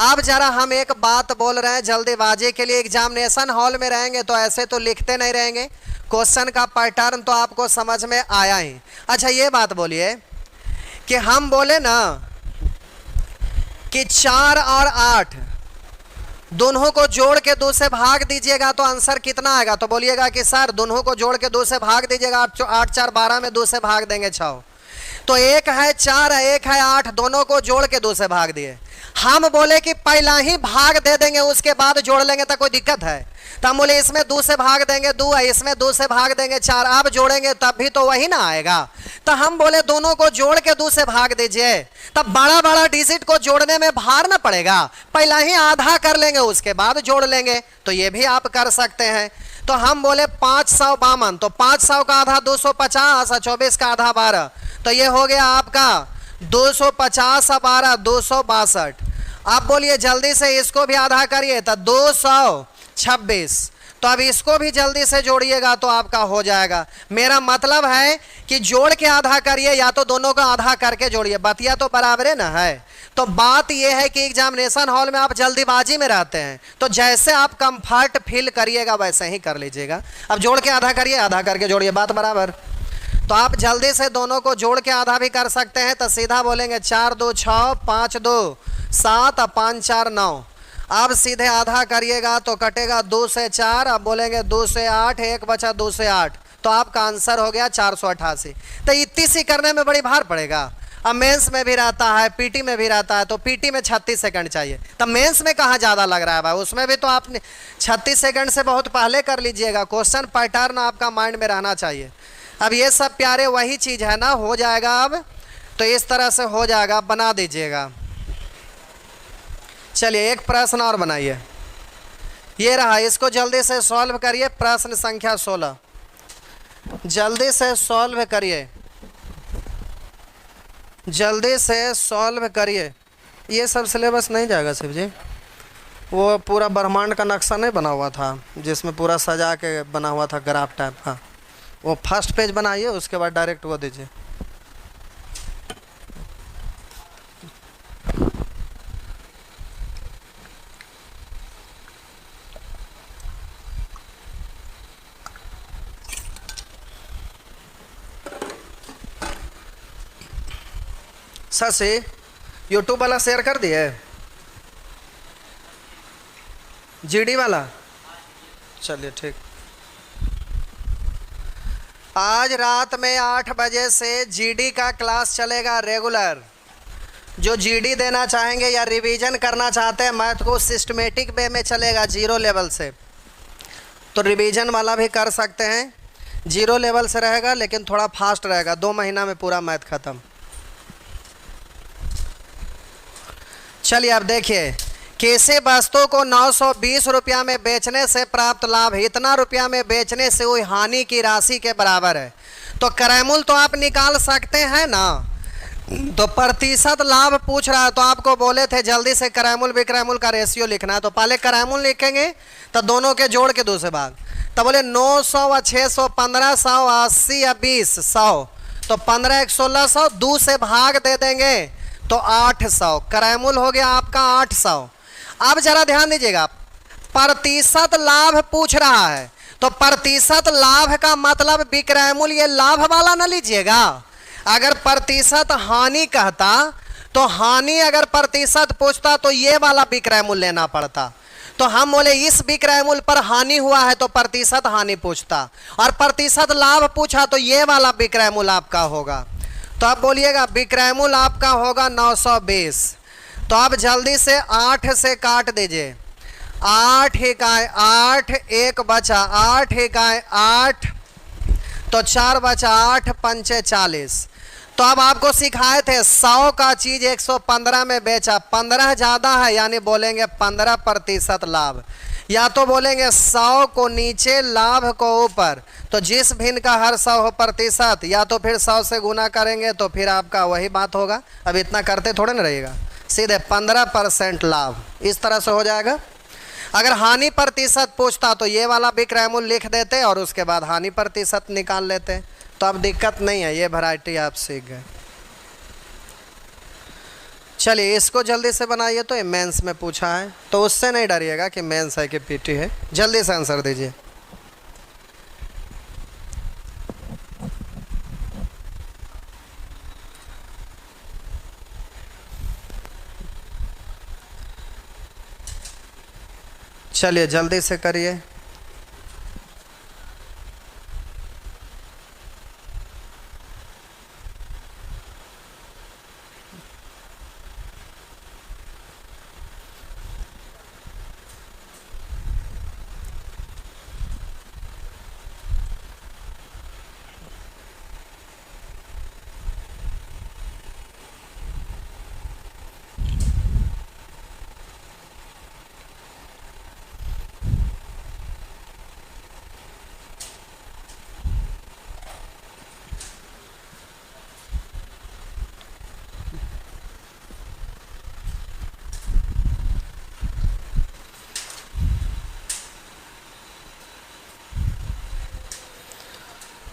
अब जरा हम एक बात बोल रहे हैं जल्दीबाजी के लिए, एग्जामिनेशन हॉल में रहेंगे तो ऐसे तो लिखते नहीं रहेंगे, क्वेश्चन का पैटर्न तो आपको समझ में आया ही। अच्छा ये बात बोलिए कि हम बोले ना कि 4 और 8 दोनों को जोड़ के 2 से भाग दीजिएगा तो आंसर कितना आएगा, तो बोलिएगा कि सर दोनों को जोड़ के 2 से भाग दीजिएगा, 8 4 12 में 2 से भाग देंगे 6, तो एक है 4 है एक है 8, दोनों को जोड़ के 2 से भाग दिए। हम बोले कि पहला ही भाग दे देंगे उसके बाद जोड़ लेंगे तो कोई दिक्कत है, तो हम बोले इसमें 2 से भाग देंगे 2 है, इसमें 2 से भाग देंगे 4, अब जोड़ेंगे तब भी तो वही ना आएगा। तो हम बोले दोनों को जोड़ के 2 से भाग दीजिए, तब बड़ा बड़ा डिजिट को जोड़ने में भार ना पड़ेगा, पहला ही आधा कर लेंगे उसके बाद जोड़ लेंगे, तो ये भी आप कर सकते हैं। तो हम बोले 552, तो 500 का आधा 250 और 24 का आधा 12, तो ये हो गया आपका 250 और 12 262। आप बोलिए जल्दी से इसको भी आधा करिए तो 226, तो अब इसको भी जल्दी से जोड़िएगा तो आपका हो जाएगा। मेरा मतलब है कि जोड़ के आधा करिए या तो दोनों का आधा करके जोड़िए, बतिया तो बराबर ना है। तो बात यह है कि एग्जामिनेशन हॉल में आप जल्दीबाजी में रहते हैं, तो जैसे आप कंफर्ट फील करिएगा वैसे ही कर लीजिएगा। अब जोड़ के आधा करिए, आधा करके जोड़िए, बात बराबर। तो आप जल्दी से दोनों को जोड़ के आधा भी कर सकते हैं, तो सीधा बोलेंगे 4 2 6, 5 2 7 और 5 4 9। अब सीधे आधा करिएगा तो कटेगा 2 से 4, अब बोलेंगे 2 से 8, 1 बचा 2 से 8, तो आपका आंसर हो गया 488। तो इतनी सी करने में बड़ी भार पड़ेगा। अब मेंस में भी रहता है, पीटी में भी रहता है, तो पीटी में 36 सेकंड चाहिए, तब मेंस में कहाँ ज़्यादा लग रहा है भाई, उसमें भी तो आपने 36 सेकंड से बहुत पहले कर लीजिएगा। क्वेश्चन पैटर्न आपका माइंड में रहना चाहिए। अब ये सब प्यारे वही चीज़ है ना, हो जाएगा। अब तो इस तरह से हो जाएगा, बना दीजिएगा। चलिए एक प्रश्न और बनाइए, ये रहा, इसको जल्दी से सॉल्व करिए। प्रश्न संख्या 16, जल्दी से सॉल्व करिए, जल्दी से सॉल्व करिए। ये सब सिलेबस नहीं जाएगा शिव जी। वो पूरा ब्रह्मांड का नक्शा नहीं बना हुआ था जिसमें पूरा सजा के बना हुआ था ग्राफ टाइप का, वो फर्स्ट पेज बनाइए, उसके बाद डायरेक्ट वो दीजिए। शशि यूट्यूब वाला शेयर कर दिए, जीडी वाला, चलिए ठीक। आज रात में 8 बजे से जीडी का क्लास चलेगा रेगुलर। जो जीडी देना चाहेंगे या रिवीजन करना चाहते हैं मैथ को, सिस्टमेटिक वे में चलेगा 0 लेवल से, तो रिवीजन वाला भी कर सकते हैं। 0 लेवल से रहेगा लेकिन थोड़ा फास्ट रहेगा, 2 महीना में पूरा मैथ खत्म। चलिए अब देखिए, किसी वस्तु को 920 रुपया में बेचने से प्राप्त लाभ इतना रुपया में बेचने से हुई हानि की राशि के बराबर है। तो क्रयमूल्य तो आप निकाल सकते हैं ना, तो प्रतिशत लाभ पूछ रहा है, तो आपको बोले थे जल्दी से क्रयमूल्य विक्रयमूल्य का रेशियो लिखना है। तो पहले क्रयमूल्य लिखेंगे तो दोनों के जोड़ के दूसरे भाग, तो बोले 900 व 600, 1500, 80 या 20, 100, तो 15 1 1600, 2 से भाग दे देंगे तो 800। क्रयमूल्य हो गया आपका 800। अब जरा ध्यान दीजिएगा, प्रतिशत लाभ पूछ रहा है, तो प्रतिशत लाभ का मतलब विक्रयमूल्य ये लाभ वाला न लीजिएगा। अगर प्रतिशत हानि कहता तो हानि अगर प्रतिशत पूछता तो ये वाला विक्रयमूल्य लेना पड़ता। तो हम बोले इस विक्रयमूल्य पर हानि हुआ है तो प्रतिशत हानि पूछता, और प्रतिशत लाभ पूछा तो ये वाला विक्रयमूल्य आपका होगा। तो आप बोलिएगा विक्रयमूल्य आपका होगा 920। तो आप जल्दी से 8 से काट दीजिए, 8 इकाई 8, 1 बचा 8 इकाई 8, तो 4 बचा 8, 5 40। तो अब आपको सिखाए थे 100 का चीज 115 में बेचा, 15 ज़्यादा है यानी बोलेंगे 15% लाभ, या तो बोलेंगे 100 को नीचे लाभ को ऊपर, तो जिस भिन्न का हर 100 हो प्रतिशत, या तो फिर 100 से गुना करेंगे तो फिर आपका वही बात होगा। अब इतना करते थोड़े ना रहिएगा, सीधे 15% लाभ इस तरह से हो जाएगा। अगर हानि प्रतिशत पूछता तो ये वाला विक्रयमूल्य लिख देते और उसके बाद हानि प्रतिशत निकाल लेते, तो अब दिक्कत नहीं है, ये वैरायटी आप सीख गए। चलिए इसको जल्दी से बनाइए, तो ये मेंस में पूछा है तो उससे नहीं डरिएगा कि मेंस है कि पीटी है, जल्दी से आंसर दीजिए। चलिए जल्दी से करिए।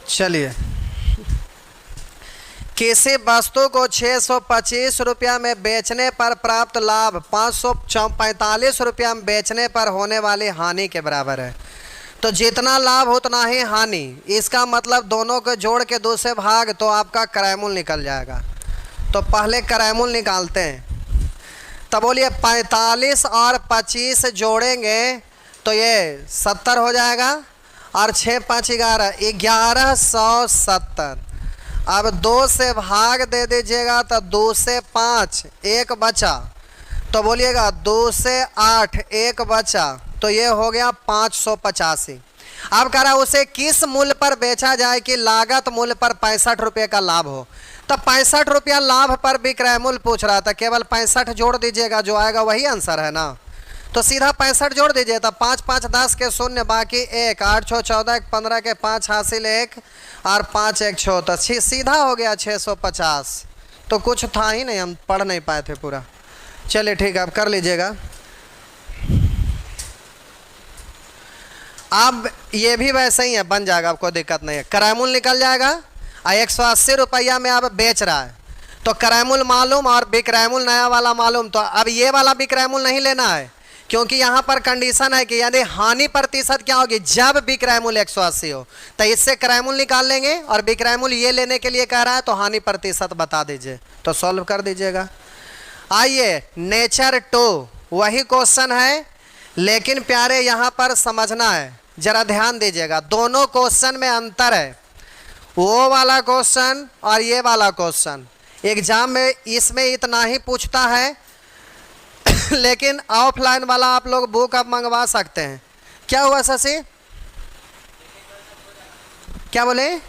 चलिए, किसी वस्तु को 625 रुपया में बेचने पर प्राप्त लाभ 545 रुपया में बेचने पर होने वाली हानि के बराबर है। तो जितना लाभ उतना ही हानि, इसका मतलब दोनों को जोड़ के दूसरे भाग तो आपका क्रयमूल्य निकल जाएगा। तो पहले क्रयमूल्य निकालते हैं, तब बोलिए 45 और 25 जोड़ेंगे तो ये 70 हो जाएगा, और 6 5 11, 1170। अब 2 से भाग दे दीजिएगा तो 2 से 5, 1 बचा, तो बोलिएगा 2 से 8, 1 बचा, तो ये हो गया 585। अब कह रहा है उसे किस मूल्य पर बेचा जाए कि लागत मूल्य पर 65 रुपये का लाभ हो। तो 65 रुपया लाभ पर विक्रय मूल्य पूछ रहा था, केवल 65 जोड़ दीजिएगा, जो आएगा वही आंसर है ना। तो सीधा 65 जोड़ दीजिए, तब 5 5 10 के शून्य, बाकी 1, 8 6 14 15 के 5 हासिल 1 और 5 1 6, तो सीधा हो गया 650। तो कुछ था ही नहीं, हम पढ़ नहीं पाए थे पूरा। चलिए ठीक है, आप कर लीजिएगा। अब ये भी वैसे ही है, बन जाएगा, आपको दिक्कत नहीं है। किरायमूल निकल जाएगा और 180 रुपया में आप बेच रहा है, तो किरायमूल मालूम और विक्रयमूल नया वाला मालूम। तो अब ये वाला विक्रयमूल नहीं लेना है, क्योंकि यहाँ पर कंडीशन है कि यदि हानि प्रतिशत क्या होगी, जब विक्रयमूल 180 हो, तो इससे किरायमूल निकाल लेंगे। और विक्रयमूल ये लेने के लिए कह रहा है, तो हानि प्रतिशत बता दीजिए, तो सॉल्व कर दीजिएगा। आइए नेचर 2 वही क्वेश्चन है, लेकिन प्यारे यहाँ पर समझना है, जरा ध्यान दीजिएगा, दोनों क्वेश्चन में अंतर है। वो वाला क्वेश्चन और ये वाला क्वेश्चन एग्जाम में इसमें इतना ही पूछता है, लेकिन ऑफलाइन वाला आप लोग बुक आप मंगवा सकते हैं। क्या हुआ शशि, क्या बोले,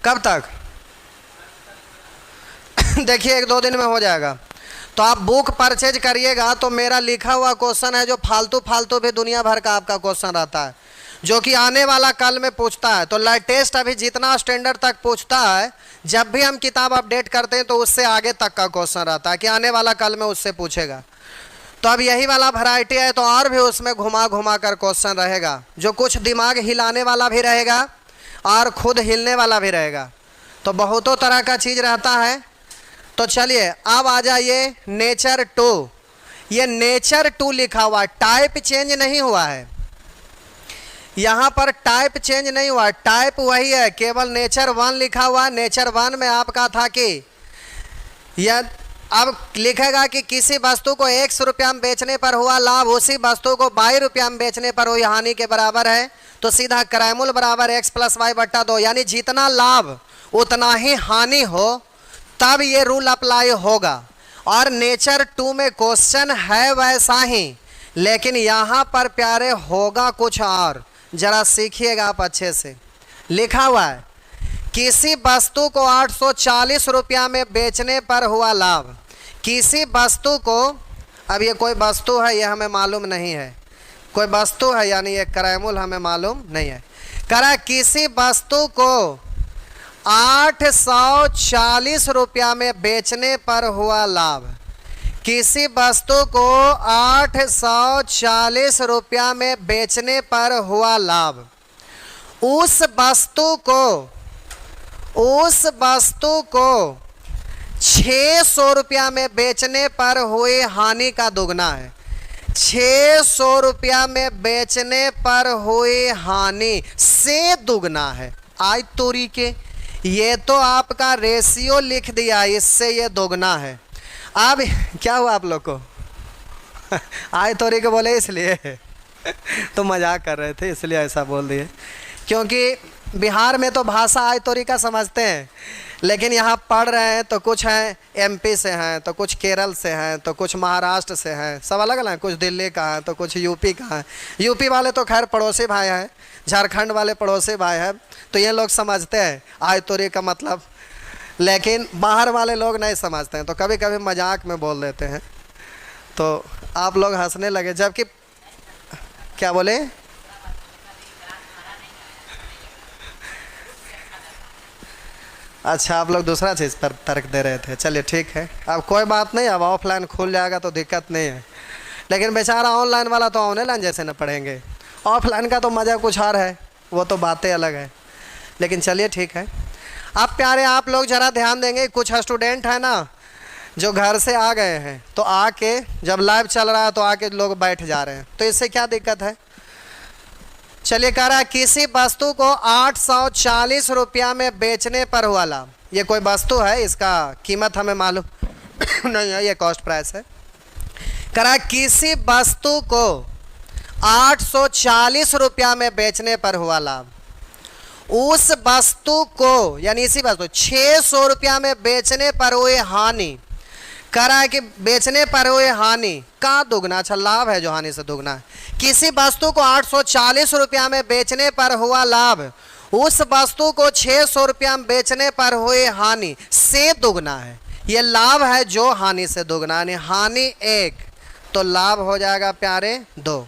कब तक? देखिए 1 2 दिन में हो जाएगा। तो आप बुक परचेज करिएगा, तो मेरा लिखा हुआ क्वेश्चन है जो फालतू फालतू भी दुनिया भर का आपका क्वेश्चन रहता है, जो कि आने वाला कल में पूछता है। तो लेटेस्ट अभी जितना स्टैंडर्ड तक पूछता है, जब भी हम किताब अपडेट करते हैं तो उससे आगे तक का क्वेश्चन रहता है कि आने वाला कल में उससे पूछेगा। तो अब यही वाला वैरायटी है, तो और भी उसमें घुमा घुमा कर क्वेश्चन रहेगा, जो कुछ दिमाग हिलाने वाला भी रहेगा और खुद हिलने वाला भी रहेगा। तो बहुतों तरह का चीज़ रहता है। तो चलिए अब आ जाइए नेचर 2। ये नेचर 2 लिखा हुआ, टाइप चेंज नहीं हुआ है, यहाँ पर टाइप चेंज नहीं हुआ, टाइप वही है, केवल नेचर 1 लिखा हुआ। नेचर 1 में आपका था कि यह अब लिखेगा कि किसी वस्तु को 100 रुपया में बेचने पर हुआ लाभ, उसी वस्तु को 22 रुपया में बेचने पर हुई हानि के बराबर है। तो सीधा किरायमूल बराबर x + y/2, यानी जितना लाभ उतना ही हानि हो, तब ये रूल अप्लाई होगा। और नेचर 2 में क्वेश्चन है वैसा ही, लेकिन यहाँ पर प्यारे होगा कुछ और, जरा सीखिएगा आप अच्छे से। लिखा हुआ है किसी वस्तु को 840 रुपया में बेचने पर हुआ लाभ। किसी वस्तु को, अब ये कोई वस्तु है ये हमें मालूम नहीं है, कोई वस्तु है यानी ये किरायमूल हमें मालूम नहीं है। करा किसी वस्तु को 840 रुपया में बेचने पर हुआ लाभ। किसी वस्तु को 840 रुपया में बेचने पर हुआ लाभ। उस वस्तु को 600 रुपया में बेचने पर हुई हानि का दुगना है। 600 रुपया में बेचने पर हुई हानि से दुगना है। आज तोरी के ये तो आपका रेशियो लिख दिया, इससे ये दोगुना है। अब क्या हुआ आप लोग को? आय तोरी के बोले इसलिए तो मजाक कर रहे थे इसलिए ऐसा बोल दिए, क्योंकि बिहार में तो भाषा आय तोरी का समझते हैं, लेकिन यहाँ पढ़ रहे हैं तो कुछ हैं एमपी से हैं, तो कुछ केरल से हैं, तो कुछ महाराष्ट्र से हैं, सब अलग अलग हैं, कुछ दिल्ली का है तो कुछ यूपी का है। यूपी वाले तो खैर पड़ोसी भाई हैं, झारखंड वाले पड़ोसी भाई हैं, तो ये लोग समझते हैं आय तोरी का मतलब, लेकिन बाहर वाले लोग नहीं समझते हैं, तो कभी कभी मजाक में बोल देते हैं, तो आप लोग हंसने लगे, जबकि क्या बोले? अच्छा आप लोग दूसरा चीज़ पर तर्क दे रहे थे, चलिए ठीक है, अब कोई बात नहीं, अब ऑफलाइन खुल जाएगा तो दिक्कत नहीं है, लेकिन बेचारा ऑनलाइन वाला तो ऑनलाइन जैसे न पढ़ेंगे, ऑफलाइन का तो मज़ा कुछ और है, वो तो बातें अलग है। लेकिन चलिए ठीक है। अब प्यारे आप लोग ज़रा ध्यान देंगे, कुछ स्टूडेंट है ना जो घर से आ गए हैं, तो आके जब लाइव चल रहा है तो आके लोग बैठ जा रहे हैं, तो इससे क्या दिक्कत है? चलिए कह रहा है किसी वस्तु को 840 रुपया में बेचने पर हुआ लाभ। ये कोई वस्तु है, इसका कीमत हमें मालूम नहीं है, ये कॉस्ट प्राइस है। कह रहा है किसी वस्तु को 840 रुपया में बेचने पर हुआ लाभ। उस वस्तु को यानी इसी वस्तु 600 रुपया में बेचने पर हुए हानि। कह रहा है कि बेचने पर हुए हानि का दुगना, अच्छा लाभ है जो हानि से दुगना है। किसी वस्तु को 840 रुपया में बेचने पर हुआ लाभ, उस वस्तु को 600 रुपया में बेचने पर हुए हानि से दुगना है। ये लाभ है जो हानि से दुगना, यानी हानि 1 तो लाभ हो जाएगा प्यारे 2।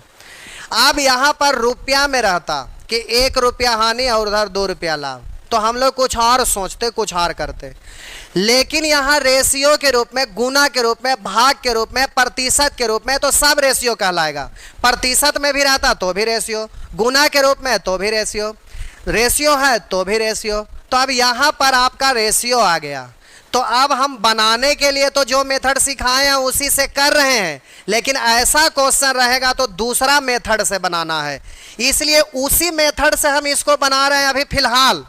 अब यहाँ पर रुपया में रहता कि 1 रुपया हानि और उधर 2 रुपया लाभ, तो हम लोग कुछ और सोचते, कुछ और करते। लेकिन यहाँ रेशियो के रूप में, गुना के रूप में, भाग के रूप में, प्रतिशत के रूप में, तो सब रेशियो कहलाएगा। प्रतिशत में भी रहता तो भी रेशियो, गुना के रूप में तो भी रेशियो, रेशियो है तो भी रेशियो। तो अब यहाँ पर आपका रेशियो आ गया। तो अब हम बनाने के लिए तो जो मेथड सिखाए हैं उसी से कर रहे हैं, लेकिन ऐसा क्वेश्चन रहेगा तो दूसरा मेथड से बनाना है, इसलिए उसी मेथड से हम इसको बना रहे हैं अभी फिलहाल।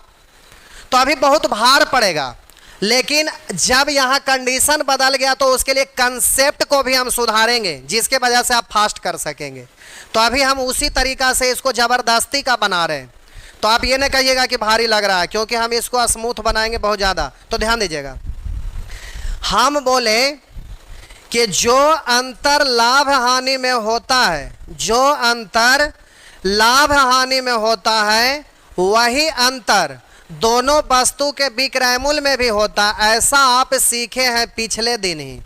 तो अभी बहुत भार पड़ेगा, लेकिन जब यहाँ कंडीशन बदल गया तो उसके लिए कंसेप्ट को भी हम सुधारेंगे, जिसके वजह से आप फास्ट कर सकेंगे। तो अभी हम उसी तरीका से इसको जबरदस्ती का बना रहे हैं। तो आप ये नहीं कहिएगा कि भारी लग रहा है, क्योंकि हम इसको स्मूथ बनाएंगे बहुत ज़्यादा। तो ध्यान दीजिएगा, हम बोले कि जो अंतर लाभ हानि में होता है, जो अंतर लाभ हानि में होता है, वही अंतर दोनों वस्तु के विक्रय मूल्य में भी होता है। ऐसा आप सीखे हैं पिछले दिन ही।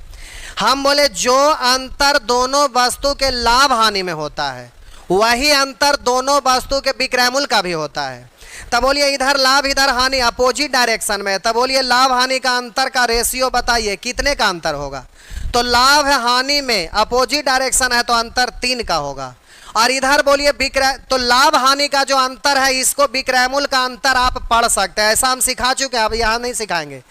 हम बोले जो अंतर दोनों वस्तु के लाभ हानि में होता है, वही अंतर दोनों वस्तु के विक्रय मूल्य का भी होता है। तब बोलिए इधर लाभ इधर हानि, अपोजिट डायरेक्शन में। तब बोलिए लाभ हानि का अंतर का रेशियो बताइए, कितने का अंतर होगा? तो लाभ हानि में अपोजिट डायरेक्शन है तो अंतर 3 का होगा। और इधर बोलिए विक्रय, तो लाभ हानि का जो अंतर है इसको विक्रय मूल्य का अंतर आप पढ़ सकते हैं। ऐसा हम सिखा चुके हैं, अब यहाँ नहीं सिखाएंगे।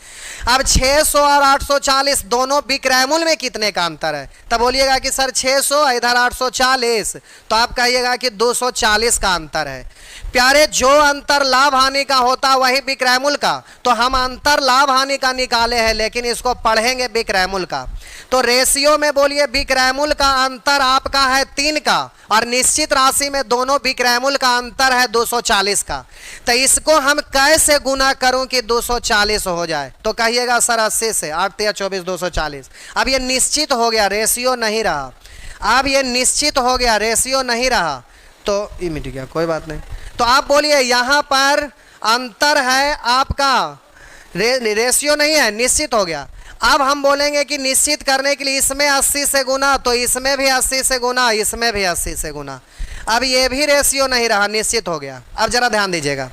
अब 600 और 840 दोनों विक्रय मूल्य में कितने का अंतर है? तब बोलिएगा कि सर 600 इधर 840, तो आप कहिएगा कि 240 का अंतर है। प्यारे, जो अंतर लाभ हानि का होता है वही विक्रय मूल्य का, तो हम अंतर लाभ हानि का निकाले हैं, लेकिन इसको पढ़ेंगे विक्रय मूल्य का। तो रेशियो में बोलिए विक्रय मूल्य का अंतर आपका है 3 का, और निश्चित राशि में दोनों विक्रय मूल्य का अंतर है 240 का। तो इसको हम कैसे गुना करूं कि 240 हो जाए? तो कहिएगा सर 80 से, 8 या 24 240। अब ये निश्चित हो गया, रेशियो नहीं रहा। अब ये निश्चित हो गया, रेशियो नहीं रहा, तो ये मिट गया, कोई बात नहीं। तो आप बोलिए यहाँ पर अंतर है आपका, रेशियो नहीं है, निश्चित हो गया। अब हम बोलेंगे कि निश्चित करने के लिए इसमें 80 से गुना, तो इसमें भी 80 से गुना, इसमें भी 80 से गुना। अब ये भी रेशियो नहीं रहा, निश्चित हो गया। अब जरा ध्यान दीजिएगा,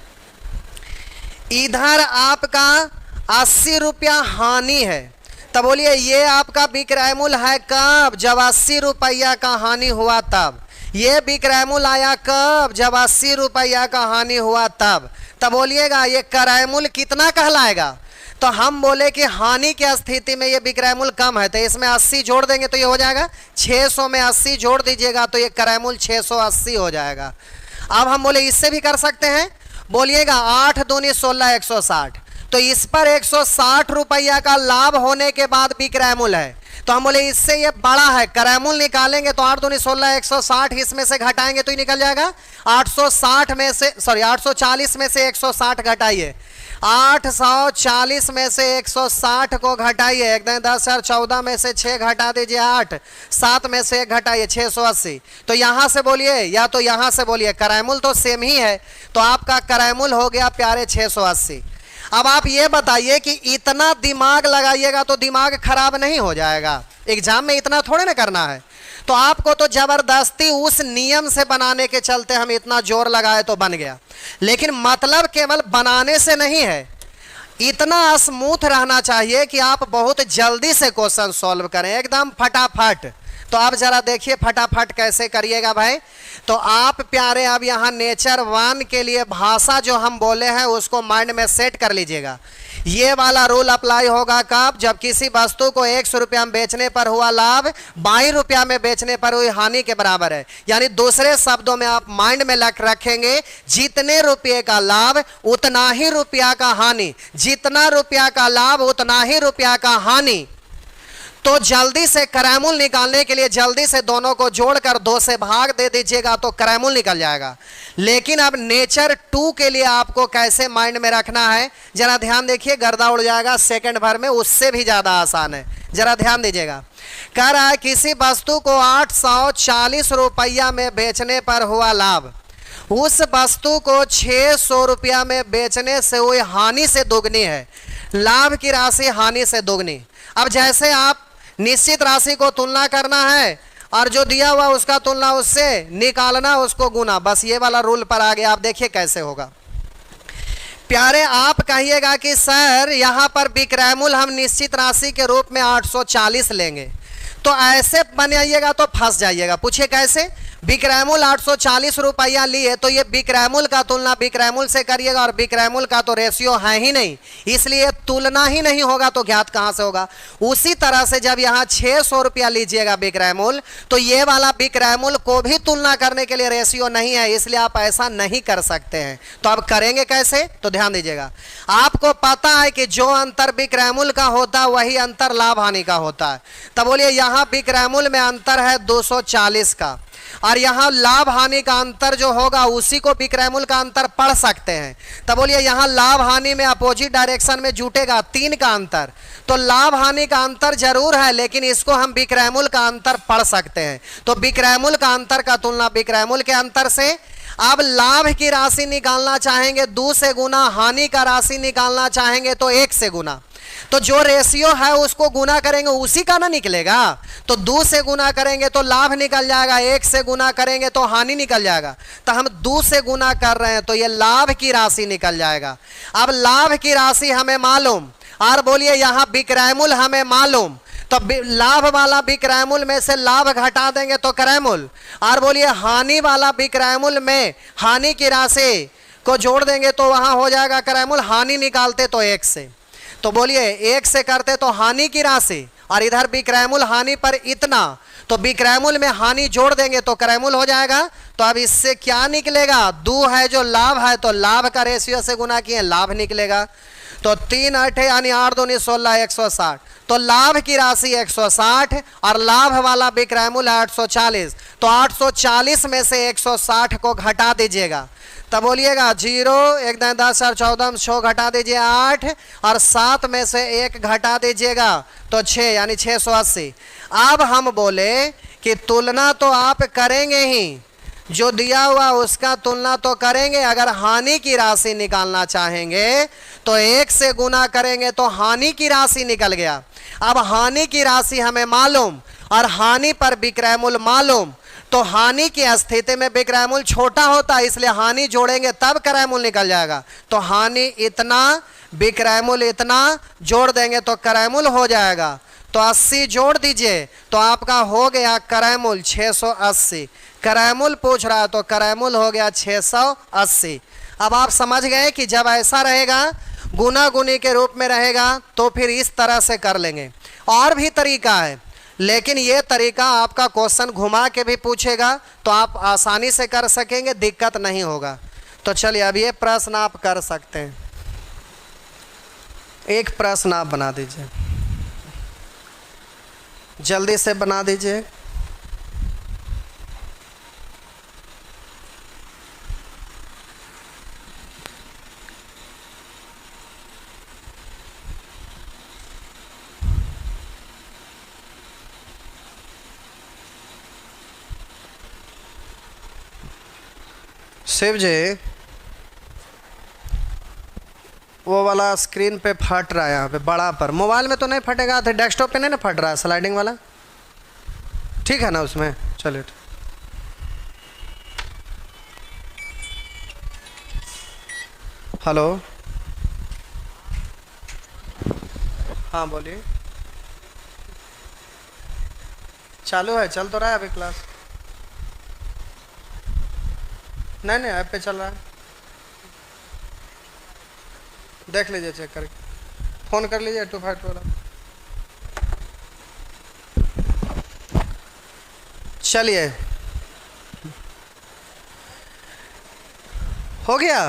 इधर आपका 80 रुपया हानि है, तब बोलिए ये आपका विक्रय मूल्य है कब? जब 80 रुपया का हानि हुआ तब। ये विक्रय मूल्य आया कब? जब 80 रुपया का हानि हुआ तब। तब बोलिएगा ये क्रय मूल्य कितना कहलाएगा? तो हम बोले कि हानि की स्थिति में ये विक्रय मूल्य कम है, तो इसमें 80 जोड़ देंगे तो ये हो जाएगा 600 में 80 जोड़ दीजिएगा तो ये क्रय मूल्य 680 हो जाएगा। अब हम बोले इससे भी कर सकते हैं, बोलिएगा 8 दूनी 16 160, तो इस पर 160 रुपया का लाभ होने के बाद विक्रय मूल्य है, तो हम बोले इससे ये बड़ा है, क्रय मूल्य निकालेंगे तो 8 दूनी 16 160, इसमें से घटाएंगे तो ये निकल जाएगा 860 में से, सॉरी 840 में से 160 घटाइए, 840 में से 160 को घटाइए, 1 10 और 14 में से 6 घटा दीजिए 8, 7 में से 1 घटाइए 680। तो यहाँ से बोलिए या तो यहाँ से बोलिए, क्रय मूल्य तो सेम ही है, तो आपका क्रय मूल्य हो गया प्यारे 680। अब आप ये बताइए कि इतना दिमाग लगाइएगा तो दिमाग खराब नहीं हो जाएगा? एग्जाम में इतना थोड़े ना करना है। तो आपको तो जबरदस्ती उस नियम से बनाने के चलते हम इतना जोर लगाए तो बन गया, लेकिन मतलब केवल बनाने से नहीं है, इतना स्मूथ रहना चाहिए कि आप बहुत जल्दी से क्वेश्चन सॉल्व करें, एकदम फटाफट। तो आप जरा देखिए फटाफट कैसे करिएगा भाई। तो आप प्यारे अब यहाँ नेचर 1 के लिए भाषा जो हम बोले हैं उसको माइंड में सेट कर लीजिएगा। ये वाला रूल अप्लाई होगा कब? जब किसी वस्तु को 100 रुपया में बेचने पर हुआ लाभ 22 रुपया में बेचने पर हुई हानि के बराबर है। यानी दूसरे शब्दों में आप माइंड में रखेंगे जितने रुपये का लाभ उतना ही रुपया का हानि, जितना रुपया का लाभ उतना ही रुपया का हानि। तो जल्दी से क्रय मूल्य निकालने के लिए जल्दी से दोनों को जोड़कर 2 से भाग दे दीजिएगा तो क्रय मूल्य निकल जाएगा। लेकिन अब नेचर 2 के लिए आपको कैसे माइंड में रखना है जरा ध्यान देखिए, गर्दा उड़ जाएगा सेकंड भर में, उससे भी ज्यादा आसान है, जरा ध्यान दीजिएगा। कह रहा है किसी वस्तु को 840 रुपया में बेचने पर हुआ लाभ उस वस्तु को 600 रुपया में बेचने से हुई हानि से दोगुनी है, लाभ की राशि हानि से दोगुनी। अब जैसे आप निश्चित राशि को तुलना करना है और जो दिया हुआ उसका तुलना उससे निकालना, उसको गुना। बस ये वाला रूल पर आ गया। आप देखिए कैसे होगा। प्यारे आप कहिएगा कि सर यहाँ पर विक्रय मूल्य हम निश्चित राशि के रूप में 840 लेंगे, तो ऐसे बनाइएगा तो फंस जाइएगा। पूछिए कैसे? विक्रय मूल्य 840 रुपया लिए तो ये विक्रय मूल्य का तुलना विक्रय मूल्य से करिएगा, और विक्रय मूल्य का तो रेशियो है ही नहीं, इसलिए तुलना ही नहीं होगा, तो ज्ञात कहाँ से होगा। उसी तरह से जब यहाँ 600 रुपया लीजिएगा विक्रय मूल्य, तो ये वाला विक्रय मूल्य को भी तुलना करने के लिए रेशियो नहीं है, इसलिए आप ऐसा नहीं कर सकते हैं। तो अब करेंगे कैसे? तो ध्यान दीजिएगा। आपको पता है कि जो अंतर विक्रय मूल्य का होता है वही अंतर लाभ हानि का होता है। तब बोलिए यहाँ विक्रय मूल्य में अंतर है 240 का, और यहाँ लाभ हानि का अंतर जो होगा उसी को विक्रय मूल्य का अंतर पढ़ सकते हैं। तब बोलिए यहाँ लाभ हानि में अपोजिट डायरेक्शन में जुटेगा 3 का अंतर, तो लाभ हानि का अंतर जरूर है, लेकिन इसको हम विक्रय मूल्य का अंतर पढ़ सकते हैं। तो विक्रय मूल्य का अंतर का तुलना विक्रय मूल्य के अंतर से। अब लाभ की राशि निकालना चाहेंगे 2 से गुना, हानि का राशि निकालना चाहेंगे तो 1 से गुना। तो जो रेशियो है उसको गुना करेंगे उसी का ना निकलेगा। तो 2 से गुना करेंगे तो लाभ निकल जाएगा, 1 से गुना करेंगे तो हानि निकल जाएगा। तो हम 2 से गुना कर रहे हैं तो ये लाभ की राशि निकल जाएगा। अब लाभ की राशि हमें मालूम, और बोलिए यहाँ विक्रय मूल्य हमें मालूम, तो लाभ वाला विक्रय मूल्य में से लाभ घटा देंगे तो क्रय मूल्य, और बोलिए हानि वाला विक्रय मूल्य में हानि की राशि को जोड़ देंगे तो वहां हो जाएगा क्रय मूल्य। हानि निकालते तो 1 से, तो बोलिए 1 से करते तो हानि की राशि, और इधर विक्रय मूल्य हानि पर इतना, तो विक्रय मूल्य में हानि जोड़ देंगे तो क्रय मूल्य हो जाएगा। तो अब इससे क्या निकलेगा? 2 है जो लाभ है, तो लाभ का रेशियो से गुना किए लाभ निकलेगा। तो 3 8 यानी 8 दूनी 16, 160। तो लाभ की राशि 160 और लाभ वाला विक्रय मूल्य 840, तो 840 में से 160 को घटा दीजिएगा। तब बोलिएगा 0 1 10 और 14 6 घटा दीजिए 8, और 7 में से 1 घटा दीजिएगा तो 6 यानी 680। अब हम बोले कि तुलना तो आप करेंगे ही, जो दिया हुआ उसका तुलना तो करेंगे। अगर हानि की राशि निकालना चाहेंगे तो 1 से गुना करेंगे तो हानि की राशि निकल गया। अब हानि की राशि हमें मालूम और हानि पर विक्रय मूल्य मालूम, तो हानि की स्थिति में विक्रय मूल्य छोटा होता है, इसलिए हानि जोड़ेंगे तब क्रय मूल्य निकल जाएगा। तो हानि इतना, विक्रय मूल्य इतना, जोड़ देंगे तो क्रय मूल्य हो जाएगा। तो 80 जोड़ दीजिए तो आपका हो गया क्रय मूल्य 680। क्रय मूल्य पूछ रहा है तो क्रय मूल्य हो गया 680। अब आप समझ गए कि जब ऐसा रहेगा, गुना गुनी के रूप में रहेगा, तो फिर इस तरह से कर लेंगे। और भी तरीका है, लेकिन ये तरीका आपका क्वेश्चन घुमा के भी पूछेगा तो आप आसानी से कर सकेंगे, दिक्कत नहीं होगा। तो चलिए अब ये प्रश्न आप कर सकते हैं। एक प्रश्न आप बना दीजिए, जल्दी से बना दीजिए। शिव जी, वो वाला स्क्रीन पे फट रहा है, यहाँ पे बड़ा पर। मोबाइल में तो नहीं फटेगा, तो डेस्कटॉप पे नहीं ना फट रहा है, स्लाइडिंग वाला ठीक है ना उसमें? चलिए हेलो, हाँ बोलिए। चालू है, चल तो रहा है अभी क्लास? नहीं ऐप पे चल रहा है, देख लीजिए, चेक करके फ़ोन कर लीजिए 252 वाला। चलिए हो गया।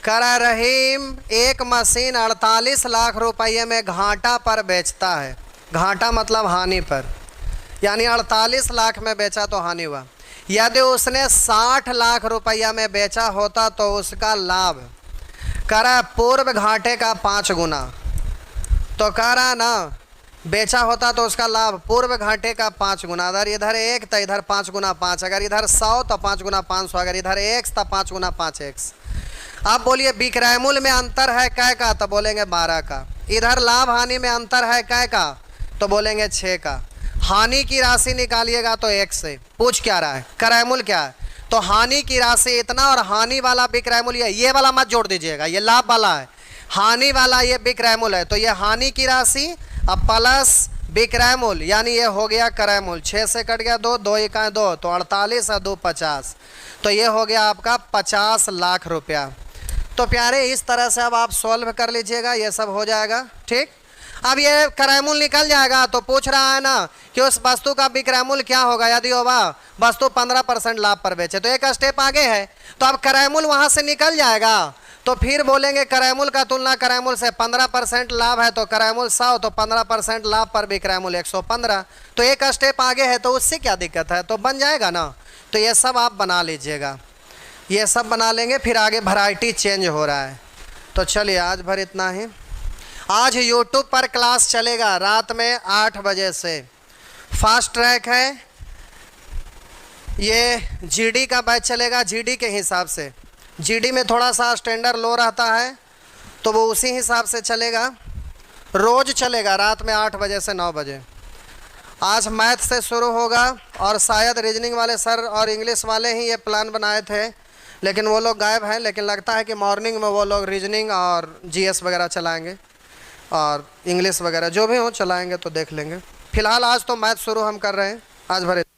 करा रहीम एक मशीन 48 लाख रुपये में घाटा पर बेचता है। घाटा मतलब हानि पर, यानी 48 लाख में बेचा तो हानि हुआ। यदि उसने 60 लाख रुपया में बेचा होता तो उसका लाभ करा पूर्व घाटे का 5 गुना। तो करा ना, बेचा होता तो उसका लाभ पूर्व घाटे का 5 गुना। अगर इधर 1 तो इधर 5 गुना 5, अगर इधर 100 तो 5 गुना 500, अगर इधर 1 तो 5 गुना 5x। अब बोलिए विक्रय मूल्य में अंतर है कै का? तो बोलेंगे 12 का। इधर लाभ हानि में अंतर है कै का? तो बोलेंगे 6 का। हानि की राशि निकालिएगा तो 1 से। पूछ क्या रहा है, क्रयमूल क्या है, तो हानि की राशि इतना और हानि वाला विक्रयमूल ये वाला मत जोड़ दीजिएगा, ये लाभ वाला है, हानि वाला ये विक्रयमूल है। तो ये हानि की राशि अब प्लस विक्रयमूल यानी ये हो गया क्रयमूल। 6 से कट गया 2, 2 1 2 तो 48 और 2 50, तो ये हो गया आपका 50 लाख रुपया। तो प्यारे इस तरह से अब आप सॉल्व कर लीजिएगा, ये सब हो जाएगा ठीक। अब ये क्रयमूल निकल जाएगा तो पूछ रहा है ना कि उस वस्तु का विक्रयमूल क्या होगा यदि होगा वस्तु 15% लाभ पर बेचे, तो एक स्टेप आगे है। तो अब क्रयमूल वहां से निकल जाएगा, तो फिर बोलेंगे क्रयमूल का तुलना क्रयमूल से 15% लाभ है तो क्रयमूल 100, तो 15% लाभ पर विक्रयमूल 115, तो एक स्टेप आगे है, तो उससे क्या दिक्कत है, तो बन जाएगा ना। तो ये सब आप बना लीजिएगा, ये सब बना लेंगे, फिर आगे वैरायटी चेंज हो रहा है। तो चलिए आज भर इतना ही। आज यूट्यूब पर क्लास चलेगा रात में 8 बजे से, फास्ट ट्रैक है, ये जीडी का बैच चलेगा, जीडी के हिसाब से, जीडी में थोड़ा सा स्टैंडर्ड लो रहता है तो वो उसी हिसाब से चलेगा, रोज़ चलेगा रात में 8 बजे से 9 बजे। आज मैथ से शुरू होगा और शायद रीजनिंग वाले सर और इंग्लिश वाले ही ये प्लान बनाए थे, लेकिन वो लोग गायब हैं। लेकिन लगता है कि मॉर्निंग में वो लोग रीजनिंग और जीएस वगैरह चलाएंगे और इंग्लिश वगैरह जो भी हो चलाएंगे, तो देख लेंगे। फिलहाल आज तो मैथ शुरू हम कर रहे हैं, आज भरे।